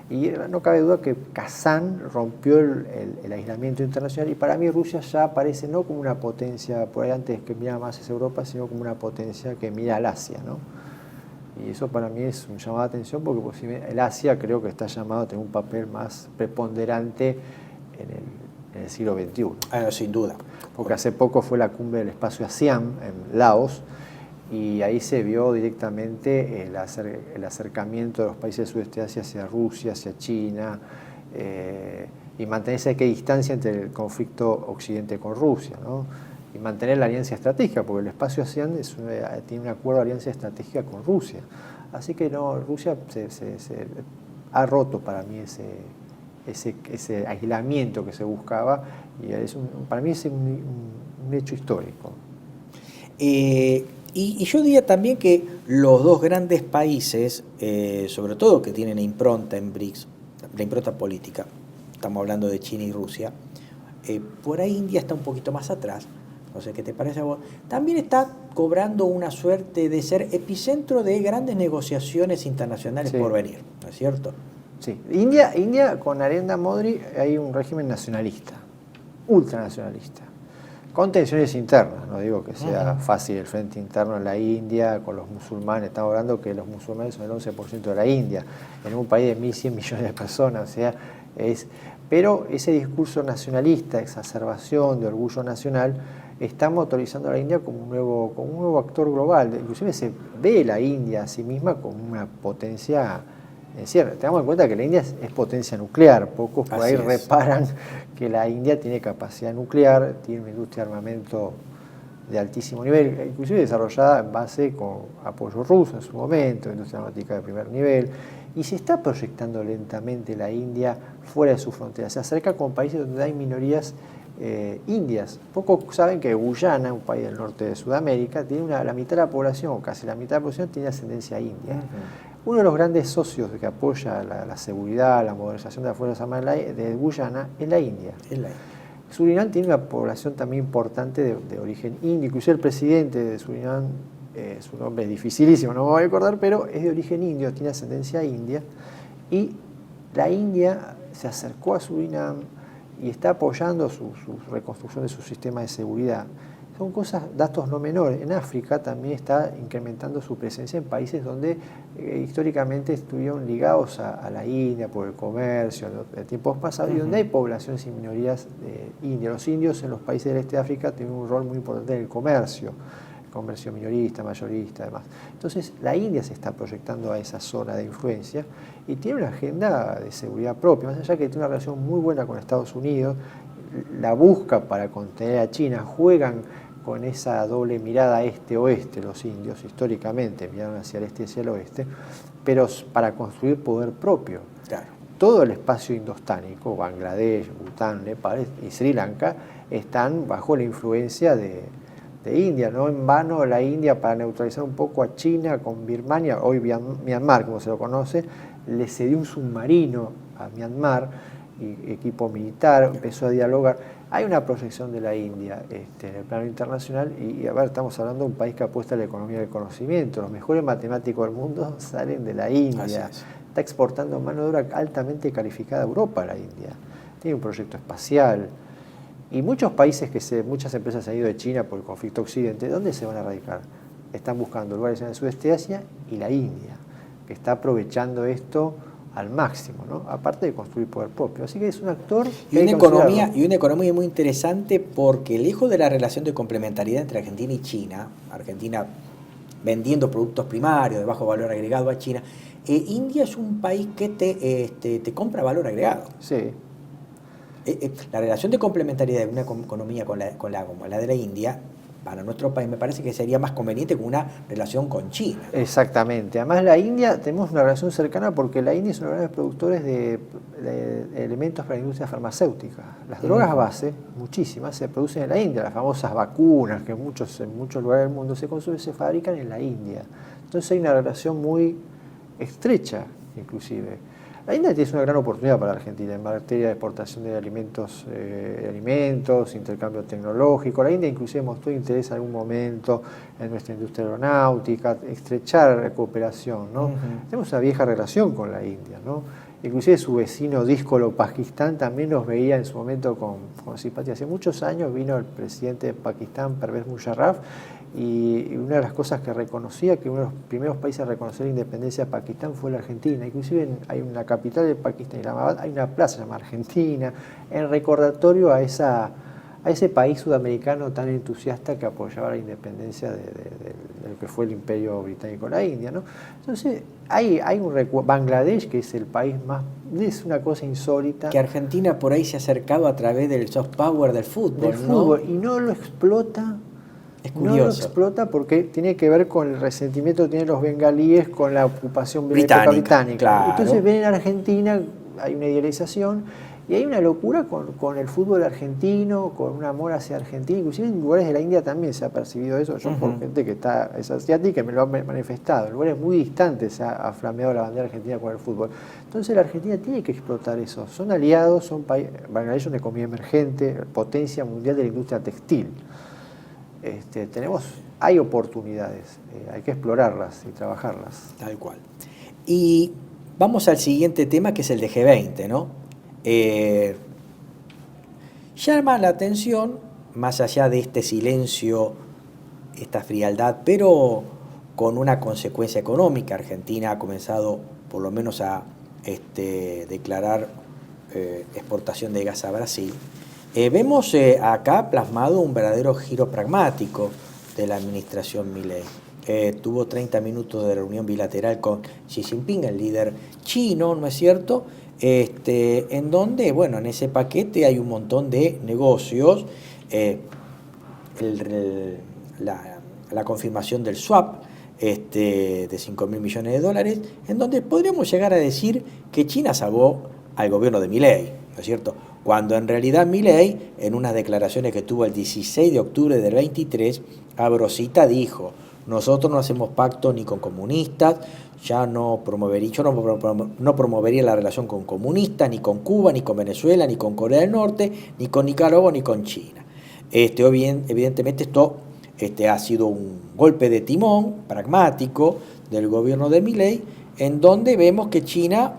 Y no cabe duda que Kazán rompió el aislamiento internacional, y para mí Rusia ya aparece no como una potencia, por ahí antes que mira más hacia Europa, sino como una potencia que mira al Asia, ¿no? Y eso para mí es un llamado de atención, porque el Asia creo que está llamado a tener un papel más preponderante en el siglo XXI. Sin duda. Porque hace poco fue la cumbre del espacio ASEAN en Laos, y ahí se vio directamente el acercamiento de los países del sudeste de Asia hacia Rusia, hacia China, y mantener esa equidistancia entre el conflicto Occidente con Rusia, ¿no? Y mantener la alianza estratégica, porque el espacio ASEAN tiene un acuerdo de alianza estratégica con Rusia. Así que no, Rusia se ha roto para mí ese aislamiento que se buscaba, y para mí es un hecho histórico. Y yo diría también que los dos grandes países, sobre todo que tienen impronta en BRICS, la impronta política, estamos hablando de China y Rusia, por ahí India está un poquito más atrás. No sé qué te parece a vos. También está cobrando una suerte de ser epicentro de grandes negociaciones internacionales por venir, ¿no es cierto? Sí. India con Narendra Modi hay un régimen nacionalista, ultranacionalista, con tensiones internas. No digo que sea fácil el frente interno en la India con los musulmanes. Estamos hablando que los musulmanes son el 11% de la India, en un país de 1.100 millones de personas. O sea, pero ese discurso nacionalista, exacerbación de orgullo nacional, está motorizando a la India como un nuevo actor global. Inclusive se ve la India a sí misma como una potencia en cierre. Tengamos en cuenta que la India es potencia nuclear. Pocos por ahí reparan que la India tiene capacidad nuclear, tiene una industria de armamento de altísimo nivel, inclusive desarrollada en base con apoyo ruso en su momento, industria aeronáutica de primer nivel, y se está proyectando lentamente la India fuera de sus fronteras. Se acerca con países donde hay minorías indias. Pocos saben que Guyana, un país del norte de Sudamérica, tiene la mitad de la población, o casi la mitad de la población, tiene ascendencia india. Uno de los grandes socios que apoya la seguridad, la modernización de las Fuerzas Armadas de Guyana es la India. Surinam tiene una población también importante de origen indio. Incluso el presidente de Surinam, su nombre es dificilísimo, no me voy a acordar, pero es de origen indio, tiene ascendencia india. Y la India se acercó a Surinam y está apoyando su reconstrucción de su sistema de seguridad. Son datos no menores. En África también está incrementando su presencia en países donde históricamente estuvieron ligados a la India por el comercio de tiempos pasados, y donde hay poblaciones y minorías indias. Los indios en los países del este de África tienen un rol muy importante en el comercio minorista, mayorista, además. Entonces, la India se está proyectando a esa zona de influencia y tiene una agenda de seguridad propia, más allá que tiene una relación muy buena con Estados Unidos, la busca para contener a China, juegan con esa doble mirada este-oeste, los indios históricamente miraron hacia el este y hacia el oeste, pero para construir poder propio. Claro. Todo el espacio indostánico, Bangladesh, Bután, Nepal y Sri Lanka, están bajo la influencia de India. No en vano la India, para neutralizar un poco a China con Birmania, hoy Myanmar como se lo conoce, le cedió un submarino a Myanmar, y equipo militar, empezó a dialogar. Hay una proyección de la India en el plano internacional, y a ver, estamos hablando de un país que apuesta a la economía del conocimiento. Los mejores matemáticos del mundo salen de la India. Está exportando mano de obra altamente calificada a Europa, la India. Tiene un proyecto espacial. Y muchos países muchas empresas han ido de China por el conflicto Occidente, ¿dónde se van a radicar? Están buscando lugares en el sudeste de Asia y la India, que está aprovechando esto al máximo, ¿no? Aparte de construir poder propio. Así que es un actor... Y una economía muy interesante, porque lejos de la relación de complementariedad entre Argentina y China, Argentina vendiendo productos primarios de bajo valor agregado a China, India es un país que te compra valor agregado. Sí. La relación de complementariedad de una economía como la de la India, para nuestro país me parece que sería más conveniente que una relación con China. Exactamente. Además, la India, tenemos una relación cercana porque la India es uno de los grandes productores de elementos para la industria farmacéutica. Las drogas base, muchísimas, se producen en la India. Las famosas vacunas que en muchos lugares del mundo se consumen, se fabrican en la India. Entonces hay una relación muy estrecha, inclusive. La India tiene una gran oportunidad para la Argentina en materia de exportación de alimentos, intercambio tecnológico. La India inclusive mostró interés en algún momento en nuestra industria aeronáutica, estrechar cooperación, ¿no? Tenemos una vieja relación con la India, ¿no? Inclusive su vecino díscolo Pakistán también nos veía en su momento con simpatía. Hace muchos años vino el presidente de Pakistán, Pervez Musharraf, y una de las cosas que reconocía, que uno de los primeros países a reconocer la independencia de Pakistán fue la Argentina. Inclusive hay una capital de Pakistán, Islamabad, hay una plaza llamada Argentina, en recordatorio a ese país sudamericano tan entusiasta que apoyaba la independencia de lo que fue el imperio británico en la India, ¿no? Entonces hay Bangladesh, que es el país más es una cosa insólita. Que Argentina por ahí se ha acercado a través del soft power del fútbol, Y no lo explota. Es curioso. No lo explota porque tiene que ver con el resentimiento que tienen los bengalíes con la ocupación británica. Claro. Entonces ven en Argentina, hay una idealización y hay una locura con el fútbol argentino, con un amor hacia Argentina. Inclusive en lugares de la India también se ha percibido eso. Yo por gente que es asiática me lo ha manifestado. En lugares muy distantes se ha flameado la bandera argentina con el fútbol. Entonces la Argentina tiene que explotar eso. Son aliados, son Bangladesh es una economía emergente, potencia mundial de la industria textil. Hay oportunidades, hay que explorarlas y trabajarlas. Tal cual. Y vamos al siguiente tema, que es el de G20, ¿no? Llama la atención, más allá de este silencio, esta frialdad, pero con una consecuencia económica. Argentina ha comenzado por lo menos a declarar exportación de gas a Brasil. Vemos acá plasmado un verdadero giro pragmático de la administración Milei. Tuvo 30 minutos de reunión bilateral con Xi Jinping, el líder chino, ¿no es cierto? En donde, bueno, en ese paquete hay un montón de negocios, la confirmación del swap de 5.000 millones de dólares, en donde podríamos llegar a decir que China salvó al gobierno de Milei, ¿no es cierto? Cuando en realidad Milei, en unas declaraciones que tuvo el 16 de octubre del 23, Abrosita dijo: nosotros no hacemos pacto ni con comunistas, yo no promovería la relación con comunistas, ni con Cuba, ni con Venezuela, ni con Corea del Norte, ni con Nicaragua, ni con China. Evidentemente esto ha sido un golpe de timón pragmático del gobierno de Milei, en donde vemos que China,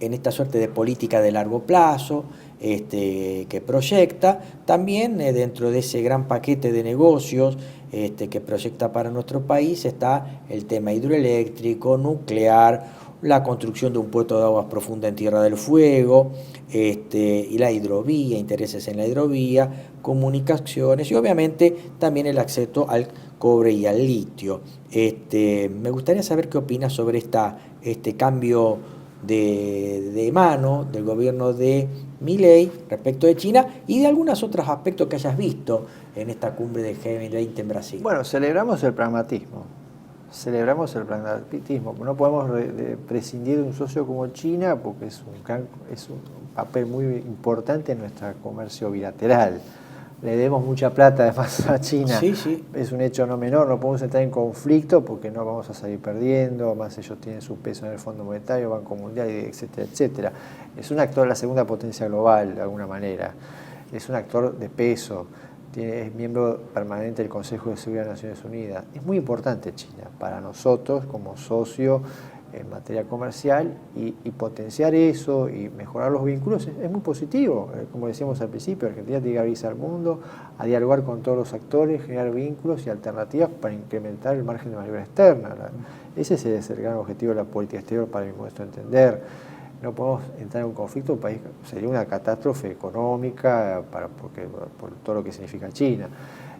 en esta suerte de política de largo plazo, que proyecta, también dentro de ese gran paquete de negocios que proyecta para nuestro país está el tema hidroeléctrico, nuclear, la construcción de un puerto de aguas profundas en Tierra del Fuego, y la hidrovía, intereses en la hidrovía, comunicaciones y obviamente también el acceso al cobre y al litio. Me gustaría saber qué opinas sobre este cambio de mano del gobierno de Milei respecto de China y de algunos otros aspectos que hayas visto en esta cumbre de G20 en Brasil. Bueno, celebramos el pragmatismo. No podemos prescindir de un socio como China porque es un papel muy importante en nuestro comercio bilateral. Le debemos mucha plata además a China. Sí. Es un hecho no menor, no podemos entrar en conflicto porque no vamos a salir perdiendo, además ellos tienen su peso en el Fondo Monetario, Banco Mundial, etcétera, etcétera. Es un actor de la segunda potencia global, de alguna manera. Es un actor de peso, es miembro permanente del Consejo de Seguridad de Naciones Unidas. Es muy importante China para nosotros como socio en materia comercial y potenciar eso y mejorar los vínculos es muy positivo. Como decíamos al principio, Argentina tiene que abrirse al mundo, a dialogar con todos los actores, generar vínculos y alternativas para incrementar el margen de maniobra externa. Ese es el gran objetivo de la política exterior para mi modesto entender. No podemos entrar en un conflicto, sería una catástrofe económica por todo lo que significa China.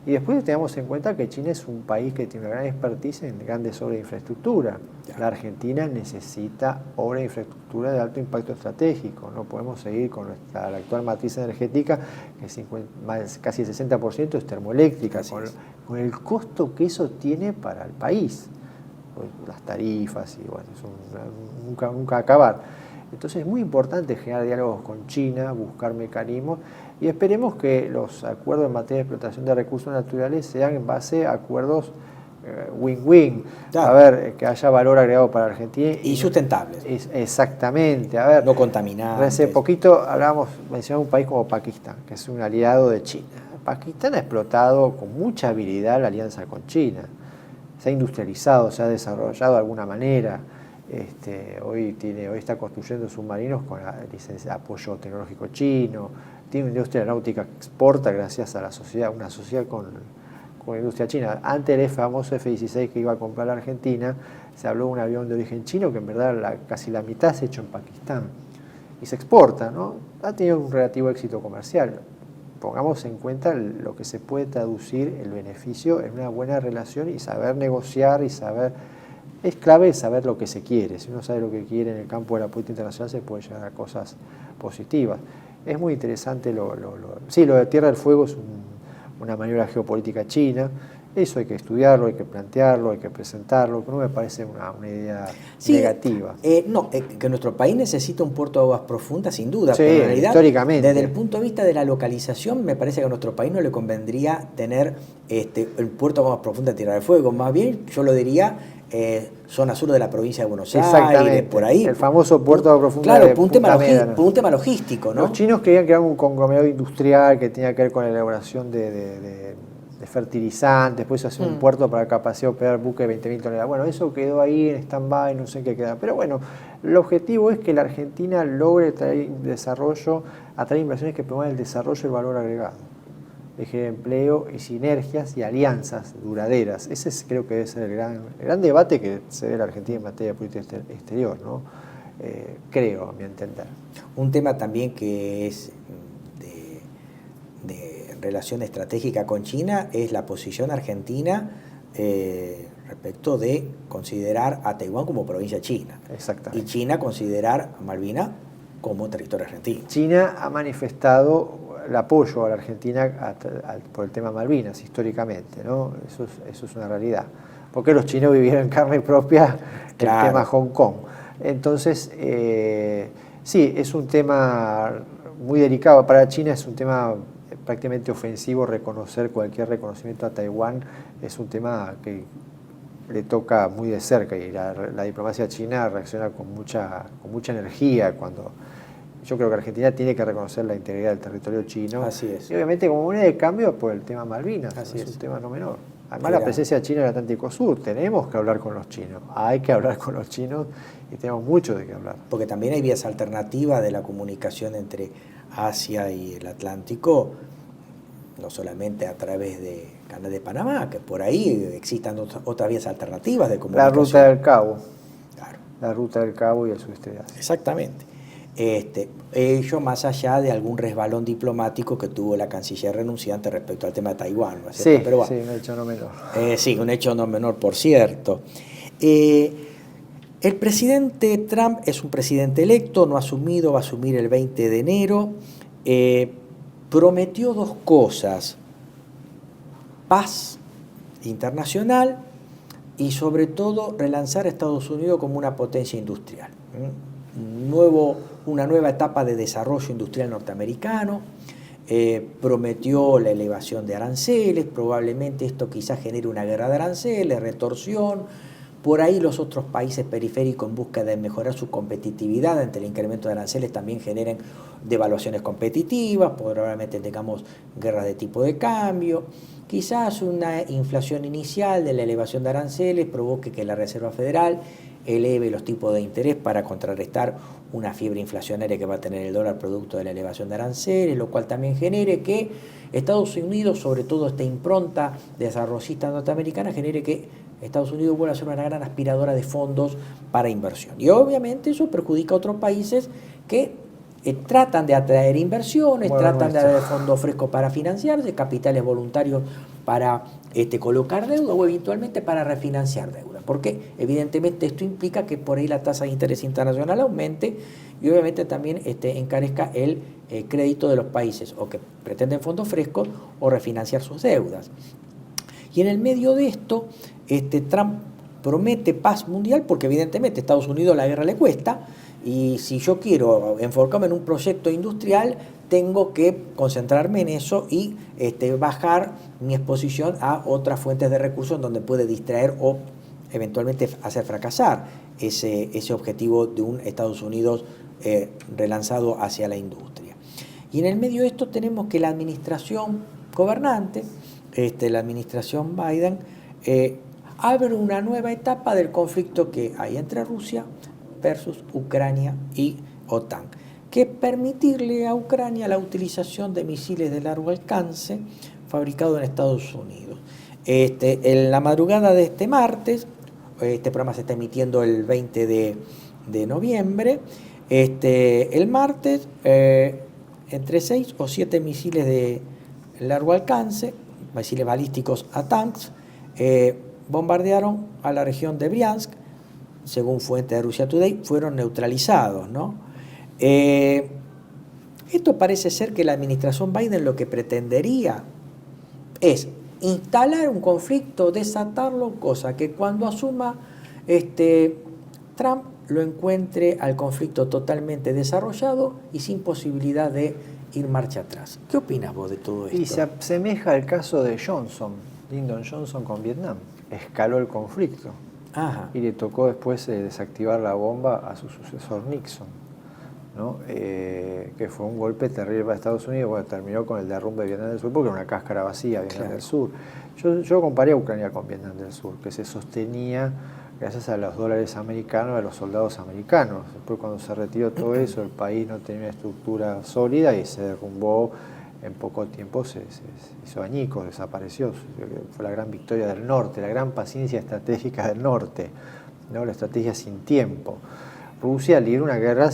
Y después tengamos en cuenta que China es un país que tiene una gran expertise en grandes obras de infraestructura. La Argentina necesita obras de infraestructura de alto impacto estratégico. No podemos seguir con la actual matriz energética, que casi el 60% es termoeléctrica, con el costo que eso tiene para el país. Las tarifas y bueno, eso nunca acabar. Entonces es muy importante generar diálogos con China, buscar mecanismos y esperemos que los acuerdos en materia de explotación de recursos naturales sean en base a acuerdos win-win. Claro. A ver, que haya valor agregado para Argentina. Y sustentables. Exactamente. A ver, no contaminantes. Hace poquito mencionamos un país como Pakistán, que es un aliado de China. Pakistán ha explotado con mucha habilidad la alianza con China. Se ha industrializado, se ha desarrollado de alguna manera. Hoy está construyendo submarinos con apoyo tecnológico chino, tiene una industria aeronáutica que exporta gracias a una sociedad con industria china. Antes del famoso F-16 que iba a comprar la Argentina, se habló de un avión de origen chino que en verdad casi la mitad se ha hecho en Pakistán y se exporta, ¿no? Ha tenido un relativo éxito comercial. Pongamos en cuenta lo que se puede traducir el beneficio en una buena relación y saber negociar y saber es clave saber lo que se quiere. Si uno sabe lo que quiere en el campo de la política internacional, se puede llegar a cosas positivas. Es muy interesante lo de Tierra del Fuego es una maniobra geopolítica china. Eso hay que estudiarlo, hay que plantearlo, hay que presentarlo, no me parece una idea negativa. Que nuestro país necesita un puerto de aguas profundas, sin duda, sí, pero en realidad, históricamente, desde el punto de vista de la localización, me parece que a nuestro país no le convendría tener el puerto de aguas profundas de Tierra del Fuego. Más bien, yo lo diría, zona sur de la provincia de Buenos Aires, por ahí. El famoso puerto de aguas profundas de Punta Médano. Por un tema logístico, ¿no? Los chinos querían crear un conglomerado industrial que tenía que ver con la elaboración de fertilizantes, después hacer un puerto para capacidad de operar buques de 20.000 toneladas. Bueno, eso quedó ahí en stand-by, no sé en qué queda. Pero bueno, el objetivo es que la Argentina logre traer desarrollo, atraer inversiones que promuevan el desarrollo y el valor agregado, de generar empleo y sinergias y alianzas duraderas. Ese creo que debe ser el gran debate que se ve en la Argentina en materia de política exterior, ¿no? Creo, a mi entender. Un tema también que es de relación estratégica con China es la posición argentina respecto de considerar a Taiwán como provincia china. Exactamente. Y China considerar a Malvinas como territorio argentino. China ha manifestado el apoyo a la Argentina por el tema Malvinas, históricamente, ¿no? Eso es una realidad. Porque los chinos vivieron en carne propia el tema Hong Kong. Entonces, sí, es un tema muy delicado. Para China es un tema prácticamente ofensivo. Reconocer cualquier reconocimiento a Taiwán es un tema que le toca muy de cerca, y la diplomacia china reacciona con mucha energía cuando yo creo que Argentina tiene que reconocer la integridad del territorio chino. Así es. Y obviamente como moneda de cambio por el tema Malvinas. Así es Un tema no menor. Además, la presencia china en el Atlántico Sur, tenemos que hablar con los chinos, hay que hablar con los chinos y tenemos mucho de qué hablar. Porque también hay vías alternativas de la comunicación entre Asia y el Atlántico, no solamente a través de Canal de Panamá, que por ahí existan otras vías alternativas de comunicación. La ruta del Cabo. Claro. La ruta del Cabo y el sudeste de Asia. Exactamente. Ello más allá de algún resbalón diplomático que tuvo la canciller renunciante respecto al tema de Taiwán, ¿no es cierto? Sí, pero bueno, sí, un hecho no menor. Sí, un hecho no menor, por cierto. El presidente Trump es un presidente electo, no asumido, va a asumir el 20 de enero. Prometió dos cosas: paz internacional y sobre todo relanzar a Estados Unidos como una potencia industrial. Una nueva etapa de desarrollo industrial norteamericano. Prometió la elevación de aranceles, probablemente esto quizás genere una guerra de aranceles, retorsión. Por ahí los otros países periféricos, en busca de mejorar su competitividad ante el incremento de aranceles, también generen devaluaciones competitivas, probablemente tengamos guerras de tipo de cambio. Quizás una inflación inicial de la elevación de aranceles provoque que la Reserva Federal eleve los tipos de interés para contrarrestar una fiebre inflacionaria que va a tener el dólar producto de la elevación de aranceles, lo cual también genere que Estados Unidos, sobre todo esta impronta desarrollista norteamericana, genere que Estados Unidos vuelva a ser una gran aspiradora de fondos para inversión. Y obviamente eso perjudica a otros países que tratan de atraer inversiones, tratan de dar fondos frescos para financiarse, capitales voluntarios para colocar deuda o eventualmente para refinanciar deuda. Porque evidentemente esto implica que por ahí la tasa de interés internacional aumente y obviamente también encarezca el crédito de los países o que pretenden fondos frescos o refinanciar sus deudas. Y en el medio de esto, Trump promete paz mundial porque evidentemente a Estados Unidos la guerra le cuesta. Y si yo quiero enfocarme en un proyecto industrial, tengo que concentrarme en eso y bajar mi exposición a otras fuentes de recursos donde puede distraer o eventualmente hacer fracasar ese objetivo de un Estados Unidos relanzado hacia la industria. Y en el medio de esto tenemos que la administración gobernante, la administración Biden, abre una nueva etapa del conflicto que hay entre Rusia versus Ucrania y OTAN, que es permitirle a Ucrania la utilización de misiles de largo alcance fabricados en Estados Unidos. En la madrugada de este martes, este programa se está emitiendo el 20 de noviembre, el martes, entre 6 o 7 misiles de largo alcance, misiles balísticos a tanks, bombardearon a la región de Briansk, según fuentes de Russia Today, fueron neutralizados, ¿no? Esto parece ser que la administración Biden lo que pretendería es instalar un conflicto, desatarlo, cosa que cuando asuma Trump lo encuentre al conflicto totalmente desarrollado y sin posibilidad de ir marcha atrás. ¿Qué opinas vos de todo esto? Y se asemeja al caso de Lyndon Johnson con Vietnam. Escaló el conflicto. Ajá. Y le tocó después desactivar la bomba a su sucesor Nixon, ¿no? Que fue un golpe terrible para Estados Unidos. Bueno, terminó con el derrumbe de Vietnam del Sur porque era una cáscara vacía, Vietnam del Sur. Yo comparé a Ucrania con Vietnam del Sur, que se sostenía gracias a los dólares americanos, a los soldados americanos. Después, cuando se retiró todo eso, el país no tenía una estructura sólida y se derrumbó. En poco tiempo se hizo añicos, desapareció. Fue la gran victoria del norte, la gran paciencia estratégica del norte, ¿no? La estrategia sin tiempo. Rusia libra una guerra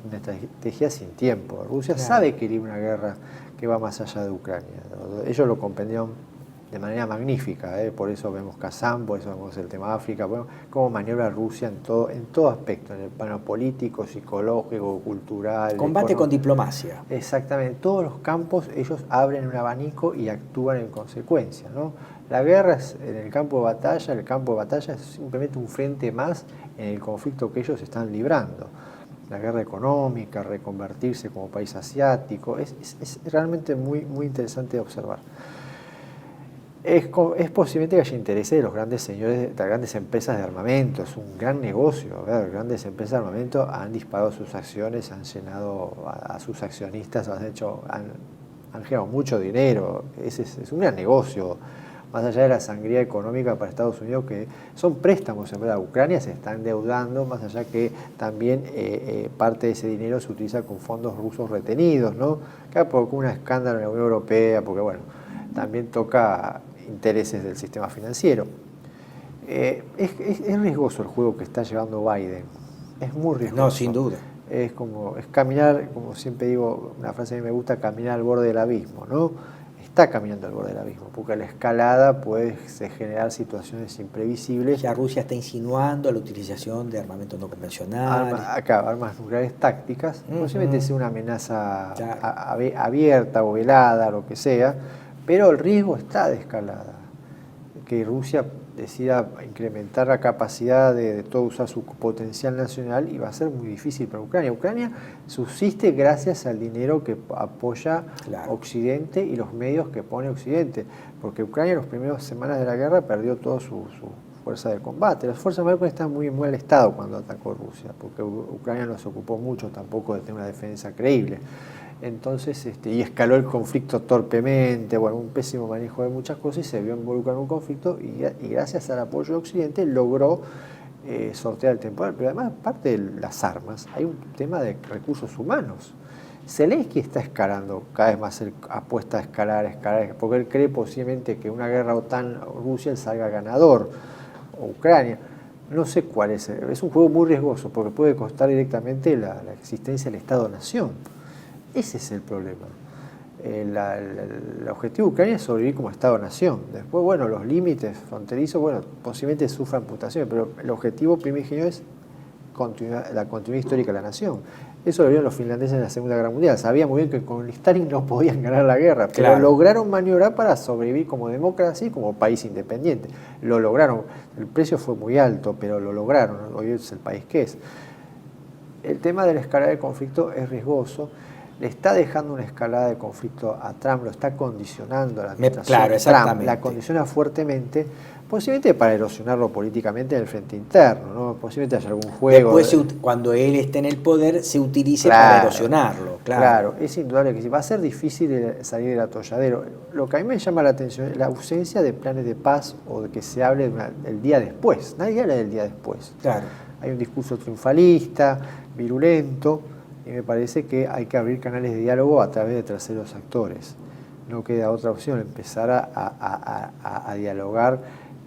una estrategia sin tiempo. Rusia sabe que libra una guerra que va más allá de Ucrania. Ellos lo comprendieron de manera magnífica, por eso vemos Kazán, por eso vemos el tema África, bueno, cómo maniobra Rusia en todo aspecto, en el plano político, psicológico, cultural. Combate con diplomacia. Exactamente, en todos los campos ellos abren un abanico y actúan en consecuencia, ¿no? La guerra es en el campo de batalla es simplemente un frente más en el conflicto que ellos están librando. La guerra económica, reconvertirse como país asiático, es realmente muy, muy interesante de observar. Es posiblemente que haya interés de los grandes señores, de las grandes empresas de armamento, es un gran negocio. Las grandes empresas de armamento han disparado sus acciones, han llenado a sus accionistas, han generado mucho dinero, es un gran negocio. Más allá de la sangría económica para Estados Unidos, que son préstamos, en verdad, Ucrania se está endeudando, más allá que también parte de ese dinero se utiliza con fondos rusos retenidos, ¿no? Que provocó un escándalo en la Unión Europea, porque bueno, también toca intereses del sistema financiero. Es riesgoso el juego que está llevando Biden, es muy riesgoso. No, sin duda. Es caminar, como siempre digo, una frase que me gusta, caminar al borde del abismo, ¿no? Está caminando al borde del abismo, porque la escalada puede generar situaciones imprevisibles. Ya Rusia está insinuando la utilización de armamento no convencional. Armas nucleares tácticas, posiblemente sea una amenaza abierta o velada, lo que sea, pero el riesgo está de escalada, que Rusia decida incrementar la capacidad de todo usar su potencial nacional y va a ser muy difícil para Ucrania. Ucrania subsiste gracias al dinero que apoya Occidente y los medios que pone Occidente, porque Ucrania en las primeras semanas de la guerra perdió toda su fuerza de combate. Las fuerzas americanas están muy mal estado cuando atacó Rusia, porque Ucrania no se ocupó mucho tampoco de tener una defensa creíble. Entonces, y escaló el conflicto torpemente, bueno, un pésimo manejo de muchas cosas y se vio involucrado en un conflicto y gracias al apoyo de Occidente logró sortear el temporal. Pero además, aparte de las armas, hay un tema de recursos humanos. Zelensky está escalando, cada vez más apuesta a escalar, porque él cree posiblemente que una guerra OTAN-Rusia él salga ganador, o Ucrania. No sé cuál es un juego muy riesgoso, porque puede costar directamente la existencia del Estado-Nación. Ese es el problema. El objetivo de Ucrania es sobrevivir como Estado-Nación. Después, bueno, los límites fronterizos, bueno, posiblemente sufran amputaciones, pero el objetivo primigenio es la continuidad histórica de la nación. Eso lo vieron los finlandeses en la Segunda Guerra Mundial. Sabían muy bien que con Stalin no podían ganar la guerra, pero lograron maniobrar para sobrevivir como democracia y como país independiente. Lo lograron. El precio fue muy alto, pero lo lograron. Hoy es el país que es. El tema de la escalada del conflicto es riesgoso. Le está dejando una escalada de conflicto a Trump, lo está condicionando a la administración. Trump la condiciona fuertemente, posiblemente para erosionarlo políticamente en el frente interno, ¿no? Posiblemente haya algún juego. Después, cuando él esté en el poder, se utilice para erosionarlo. Claro, es indudable que sí. Va a ser difícil salir del atolladero. Lo que a mí me llama la atención es la ausencia de planes de paz o de que se hable del día después. Nadie habla del día después. Claro. Hay un discurso triunfalista, virulento, y me parece que hay que abrir canales de diálogo a través de terceros actores. No queda otra opción, empezar a dialogar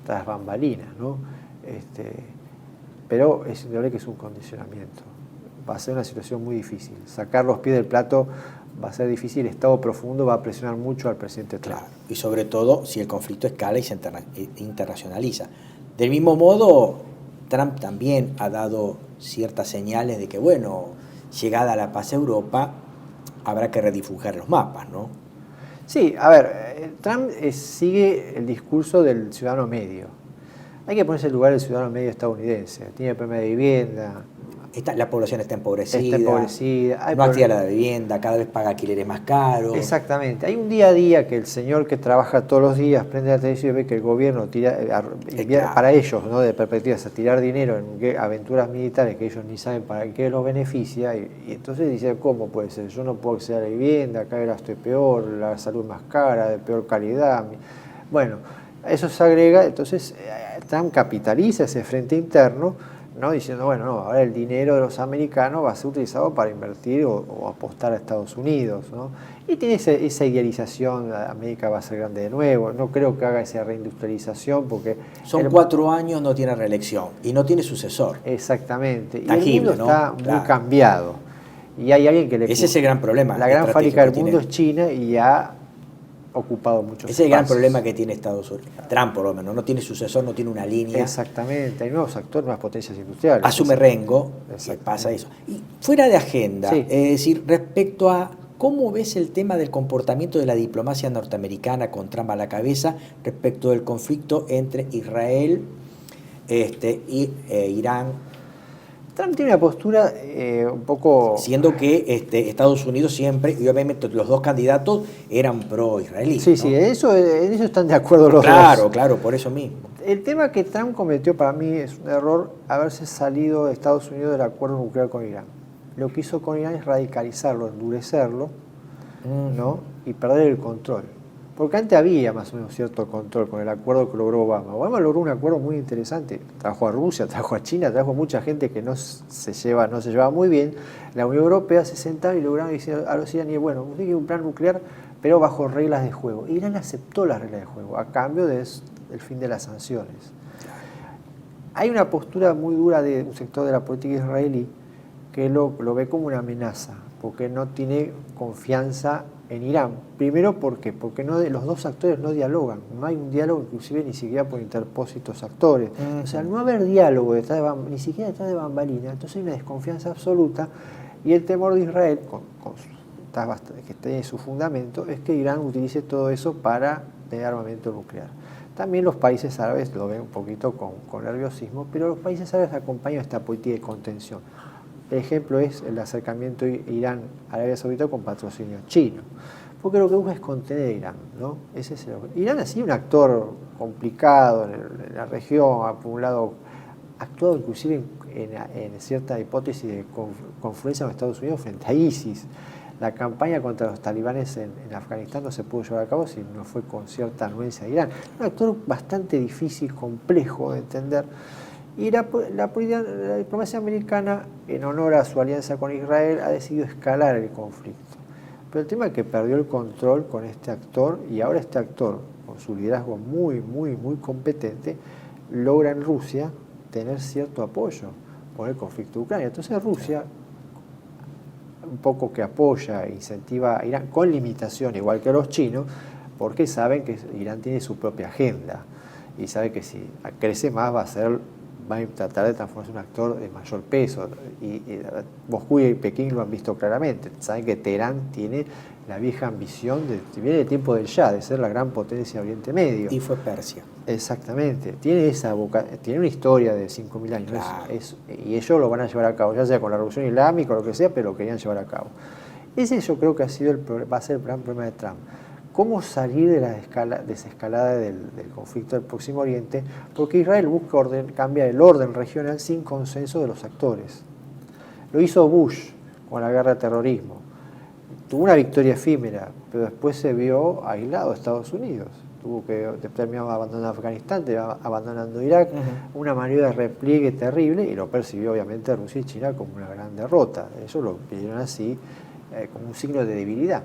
tras bambalinas, ¿no? Pero es indudable que es un condicionamiento. Va a ser una situación muy difícil. Sacar los pies del plato va a ser difícil. El Estado profundo va a presionar mucho al presidente Trump. Claro. Y sobre todo si el conflicto escala y se internacionaliza. Del mismo modo, Trump también ha dado ciertas señales de que, bueno, llegada a la paz a Europa, habrá que redifugiar los mapas, ¿no? Sí, a ver, Trump sigue el discurso del ciudadano medio. Hay que ponerse en el lugar del ciudadano medio estadounidense. Tiene problema de vivienda. La población está empobrecida. No accede a la vivienda, cada vez paga alquileres más caros. Exactamente. Hay un día a día que el señor que trabaja todos los días prende la televisión y ve que el gobierno envía, para ellos, ¿no?, de perspectivas, a tirar dinero en aventuras militares que ellos ni saben para qué los beneficia. Y entonces dice, ¿cómo puede ser? Yo no puedo acceder a la vivienda, acá el gasto es peor, la salud más cara, de peor calidad. Bueno, eso se agrega, entonces Trump capitaliza ese frente interno, ¿no?, diciendo, bueno, no, ahora el dinero de los americanos va a ser utilizado para invertir o apostar a Estados Unidos, ¿no? Y tiene esa idealización, América va a ser grande de nuevo. No creo que haga esa reindustrialización porque... Son 4 años, no tiene reelección y no tiene sucesor. Exactamente. Tangible, y el mundo está muy cambiado. Y hay alguien que le... Ese es el gran problema. La gran fábrica del mundo es China y ha ocupado muchos Ese es el gran problema que tiene Estados Unidos. Trump, por lo menos, no tiene sucesor, no tiene una línea. Exactamente, hay nuevos actores, nuevas potencias industriales. Asume Rengo, pasa eso. Y fuera de agenda, sí, es decir, respecto a cómo ves el tema del comportamiento de la diplomacia norteamericana con Trump a la cabeza respecto del conflicto entre Israel y Irán. Trump tiene una postura un poco... Siendo que Estados Unidos siempre, y obviamente los dos candidatos eran pro-israelíes. Sí, ¿no? sí, en eso están de acuerdo los dos. Claro, por eso mismo. El tema que Trump cometió para mí es un error haberse salido de Estados Unidos del acuerdo nuclear con Irán. Lo que hizo con Irán es radicalizarlo, endurecerlo, ¿no?, y perder el control. Porque antes había más o menos cierto control con el acuerdo que logró Obama. Obama logró un acuerdo muy interesante. Trajo a Rusia, trajo a China, trajo a mucha gente que no se llevaba muy bien. La Unión Europea se sentaba y lograron decir a los iraníes, bueno, usted quiere un plan nuclear, pero bajo reglas de juego. Irán aceptó las reglas de juego a cambio del fin de las sanciones. Hay una postura muy dura de un sector de la política israelí que lo ve como una amenaza, porque no tiene confianza en Irán. Primero, ¿por qué? Porque los dos actores no dialogan. No hay un diálogo, inclusive ni siquiera por interpósitos actores. O sea, al no haber diálogo ni siquiera detrás de bambalina, entonces hay una desconfianza absoluta y el temor de Israel, que tiene su fundamento, es que Irán utilice todo eso para tener armamento nuclear. También los países árabes lo ven un poquito con nerviosismo, pero los países árabes acompañan esta política de contención. El ejemplo es el acercamiento Irán-Arabia Saudita con patrocinio chino, porque lo que busca es contener a Irán, ¿no? Irán ha sido un actor complicado en la región, por un lado ha actuado inclusive en cierta hipótesis de confluencia con Estados Unidos frente a ISIS. La campaña contra los talibanes en Afganistán no se pudo llevar a cabo si no fue con cierta anuencia de Irán. Un actor bastante difícil, complejo de entender. Y la diplomacia americana, en honor a su alianza con Israel, ha decidido escalar el conflicto. Pero el tema es que perdió el control con este actor, y ahora este actor, con su liderazgo muy, muy, muy competente, logra en Rusia tener cierto apoyo por el conflicto de Ucrania. Entonces Rusia, un poco que apoya e incentiva a Irán, con limitación, igual que los chinos, porque saben que Irán tiene su propia agenda, y sabe que si crece más va a tratar de transformarse en un actor de mayor peso. Y Moscú y Pekín lo han visto claramente. Saben que Teherán tiene la vieja ambición, viene el tiempo del Shah, de ser la gran potencia de Oriente Medio. Y fue Persia. Exactamente. Tiene una historia de 5.000 años. Claro. Y ellos lo van a llevar a cabo, ya sea con la Revolución Islámica o lo que sea, pero lo querían llevar a cabo. Ese yo creo que va a ser el gran problema de Trump. ¿Cómo salir de la desescalada del conflicto del Próximo Oriente? Porque Israel busca cambiar el orden regional sin consenso de los actores. Lo hizo Bush con la guerra de terrorismo. Tuvo una victoria efímera, pero después se vio aislado de Estados Unidos. Tuvo que terminar abandonando Afganistán, abandonando Irak, una maniobra de repliegue terrible, y lo percibió obviamente Rusia y China como una gran derrota. Ellos lo vieron así, como un signo de debilidad.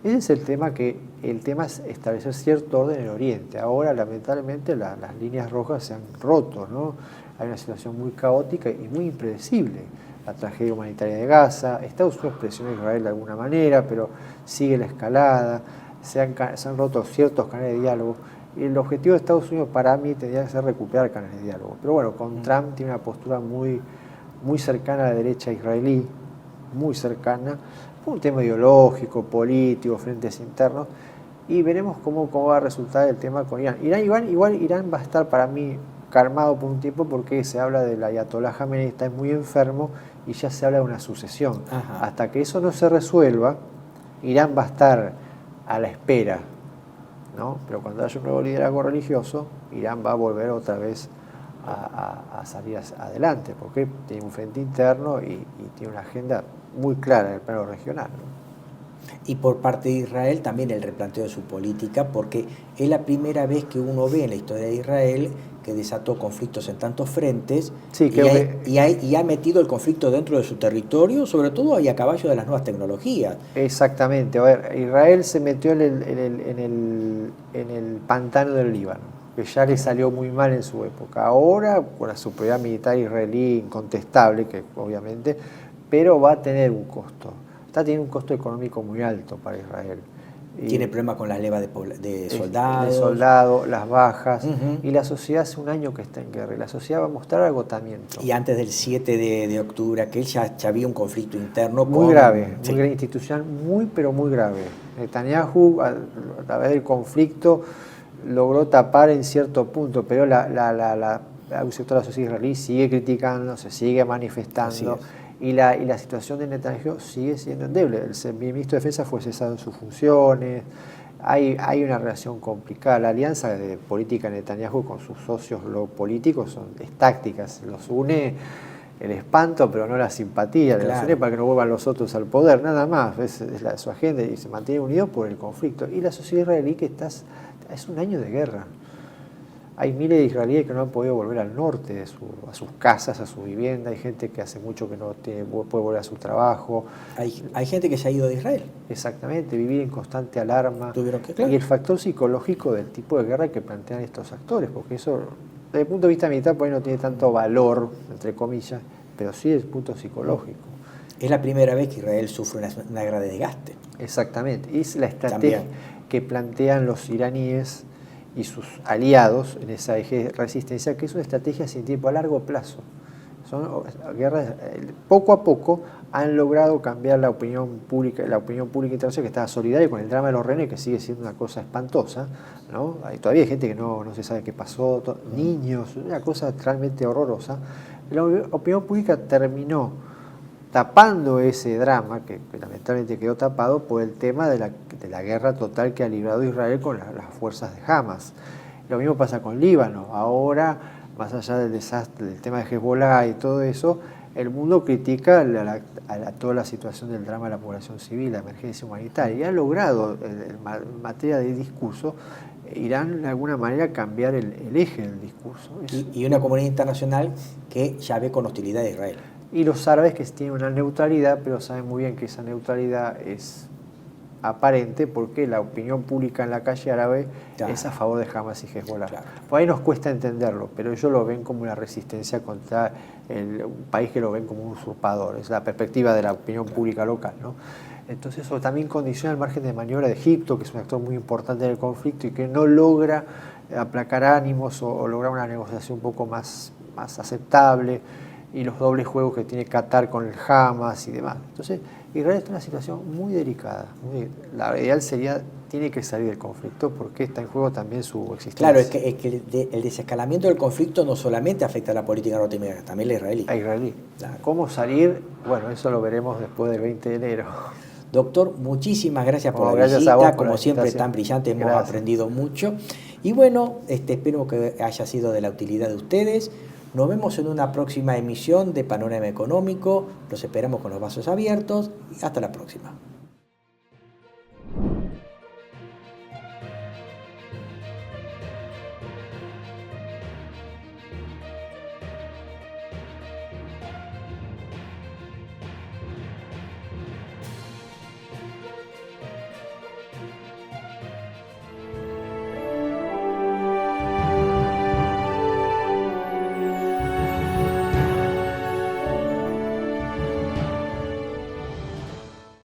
Ese es el tema es establecer cierto orden en Oriente. Ahora, lamentablemente, las líneas rojas se han roto, ¿no? Hay una situación muy caótica y muy impredecible. La tragedia humanitaria de Gaza, Estados Unidos presiona a Israel de alguna manera, pero sigue la escalada, se han roto ciertos canales de diálogo, Y el objetivo de Estados Unidos para mí tendría que ser recuperar canales de diálogo. Pero bueno, con Trump tiene una postura muy cercana a la derecha israelí, muy cercana, un tema ideológico, político, frentes internos, y veremos cómo va a resultar el tema con Irán. Igual Irán va a estar para mí calmado por un tiempo porque se habla del Ayatollah Jamenei, está muy enfermo y ya se habla de una sucesión. Ajá. Hasta que eso no se resuelva, Irán va a estar a la espera, ¿no? Pero cuando haya un nuevo liderazgo religioso, Irán va a volver otra vez a salir adelante, porque tiene un frente interno y tiene una agenda muy clara en el plano regional, ¿no? Y por parte de Israel también el replanteo de su política, porque es la primera vez que uno ve en la historia de Israel que desató conflictos en tantos frentes, Sí, y ha metido el conflicto dentro de su territorio, sobre todo y a caballo de las nuevas tecnologías. Exactamente. A ver, Israel se metió en el pantano del Líbano, que ya le salió muy mal en su época. Ahora, con la superioridad militar israelí incontestable, que obviamente, pero va a tener un costo. Está teniendo un costo económico muy alto para Israel. Tiene problemas con las levas de soldados. De soldados, las bajas, Uh-huh. y la sociedad hace un año que está en guerra, y la sociedad va a mostrar agotamiento. Y antes del 7 de octubre, aquel ya había un conflicto interno Muy grave, sí. muy grave, institucional, pero muy grave. Netanyahu, a través del conflicto, logró tapar en cierto punto, pero un sector de la sociedad israelí sigue criticando, se sigue manifestando, y la situación de Netanyahu sigue siendo endeble. El ministro de Defensa fue cesado en sus funciones, hay una relación complicada. La alianza de política de Netanyahu con sus socios políticos es tácticas, los une el espanto, pero no la simpatía, Claro. los une para que no vuelvan los otros al poder, nada más, es su agenda, y se mantiene unido por el conflicto. Y la sociedad israelí es un año de guerra. Hay miles de israelíes que no han podido volver al norte, a sus casas, a su vivienda. Hay gente que hace mucho que no puede volver a su trabajo. Hay gente que se ha ido de Israel. Exactamente, vivir en constante alarma. Tuvieron que, claro. Y el factor psicológico del tipo de guerra que plantean estos actores, porque eso, desde el punto de vista militar, por ahí no tiene tanto valor, entre comillas, pero sí desde el punto psicológico. Es la primera vez que Israel sufre una guerra de desgaste. Exactamente, y es la estrategia También. que plantean los iraníes y sus aliados en esa eje de resistencia, que es una estrategia sin tiempo, a largo plazo. Son guerras, poco a poco han logrado cambiar la opinión pública internacional, que estaba solidaria con el drama de los rehenes, que sigue siendo una cosa espantosa, ¿no? Todavía hay gente que no se sabe qué pasó, niños, una cosa realmente horrorosa. La opinión pública terminó tapando ese drama, que lamentablemente quedó tapado por el tema de la guerra total que ha librado Israel con las fuerzas de Hamas. Lo mismo pasa con Líbano. Ahora, más allá del desastre, del tema de Hezbollah y todo eso, el mundo critica toda la situación del drama de la población civil, la emergencia humanitaria, y ha logrado, en materia de discurso, Irán de alguna manera cambiar el eje del discurso. Y una comunidad internacional que ya ve con hostilidad a Israel. Y los árabes que tienen una neutralidad, pero saben muy bien que esa neutralidad es aparente porque la opinión pública en la calle árabe es a favor de Hamas y Hezbollah. Claro. Por ahí nos cuesta entenderlo, pero ellos lo ven como una resistencia contra un país que lo ven como un usurpador. Es la perspectiva de la opinión pública local, ¿no? Entonces eso también condiciona el margen de maniobra de Egipto, que es un actor muy importante en el conflicto y que no logra aplacar ánimos o lograr una negociación un poco más aceptable, y los dobles juegos que tiene Qatar con el Hamas y demás. Entonces, Israel está en una situación muy delicada. La ideal sería, tiene que salir del conflicto porque está en juego también su existencia. Claro, es que el desescalamiento del conflicto no solamente afecta a la política norteamericana, también la israelí. A israelí. Claro. ¿Cómo salir? Bueno, eso lo veremos después del 20 de enero. Doctor, muchísimas gracias por la Gracias visita, a vos por como la siempre invitación. tan brillante, hemos Gracias. aprendido mucho. Y bueno, espero que haya sido de la utilidad de ustedes. Nos vemos en una próxima emisión de Panorama Económico. Los esperamos con los brazos abiertos. Hasta la próxima.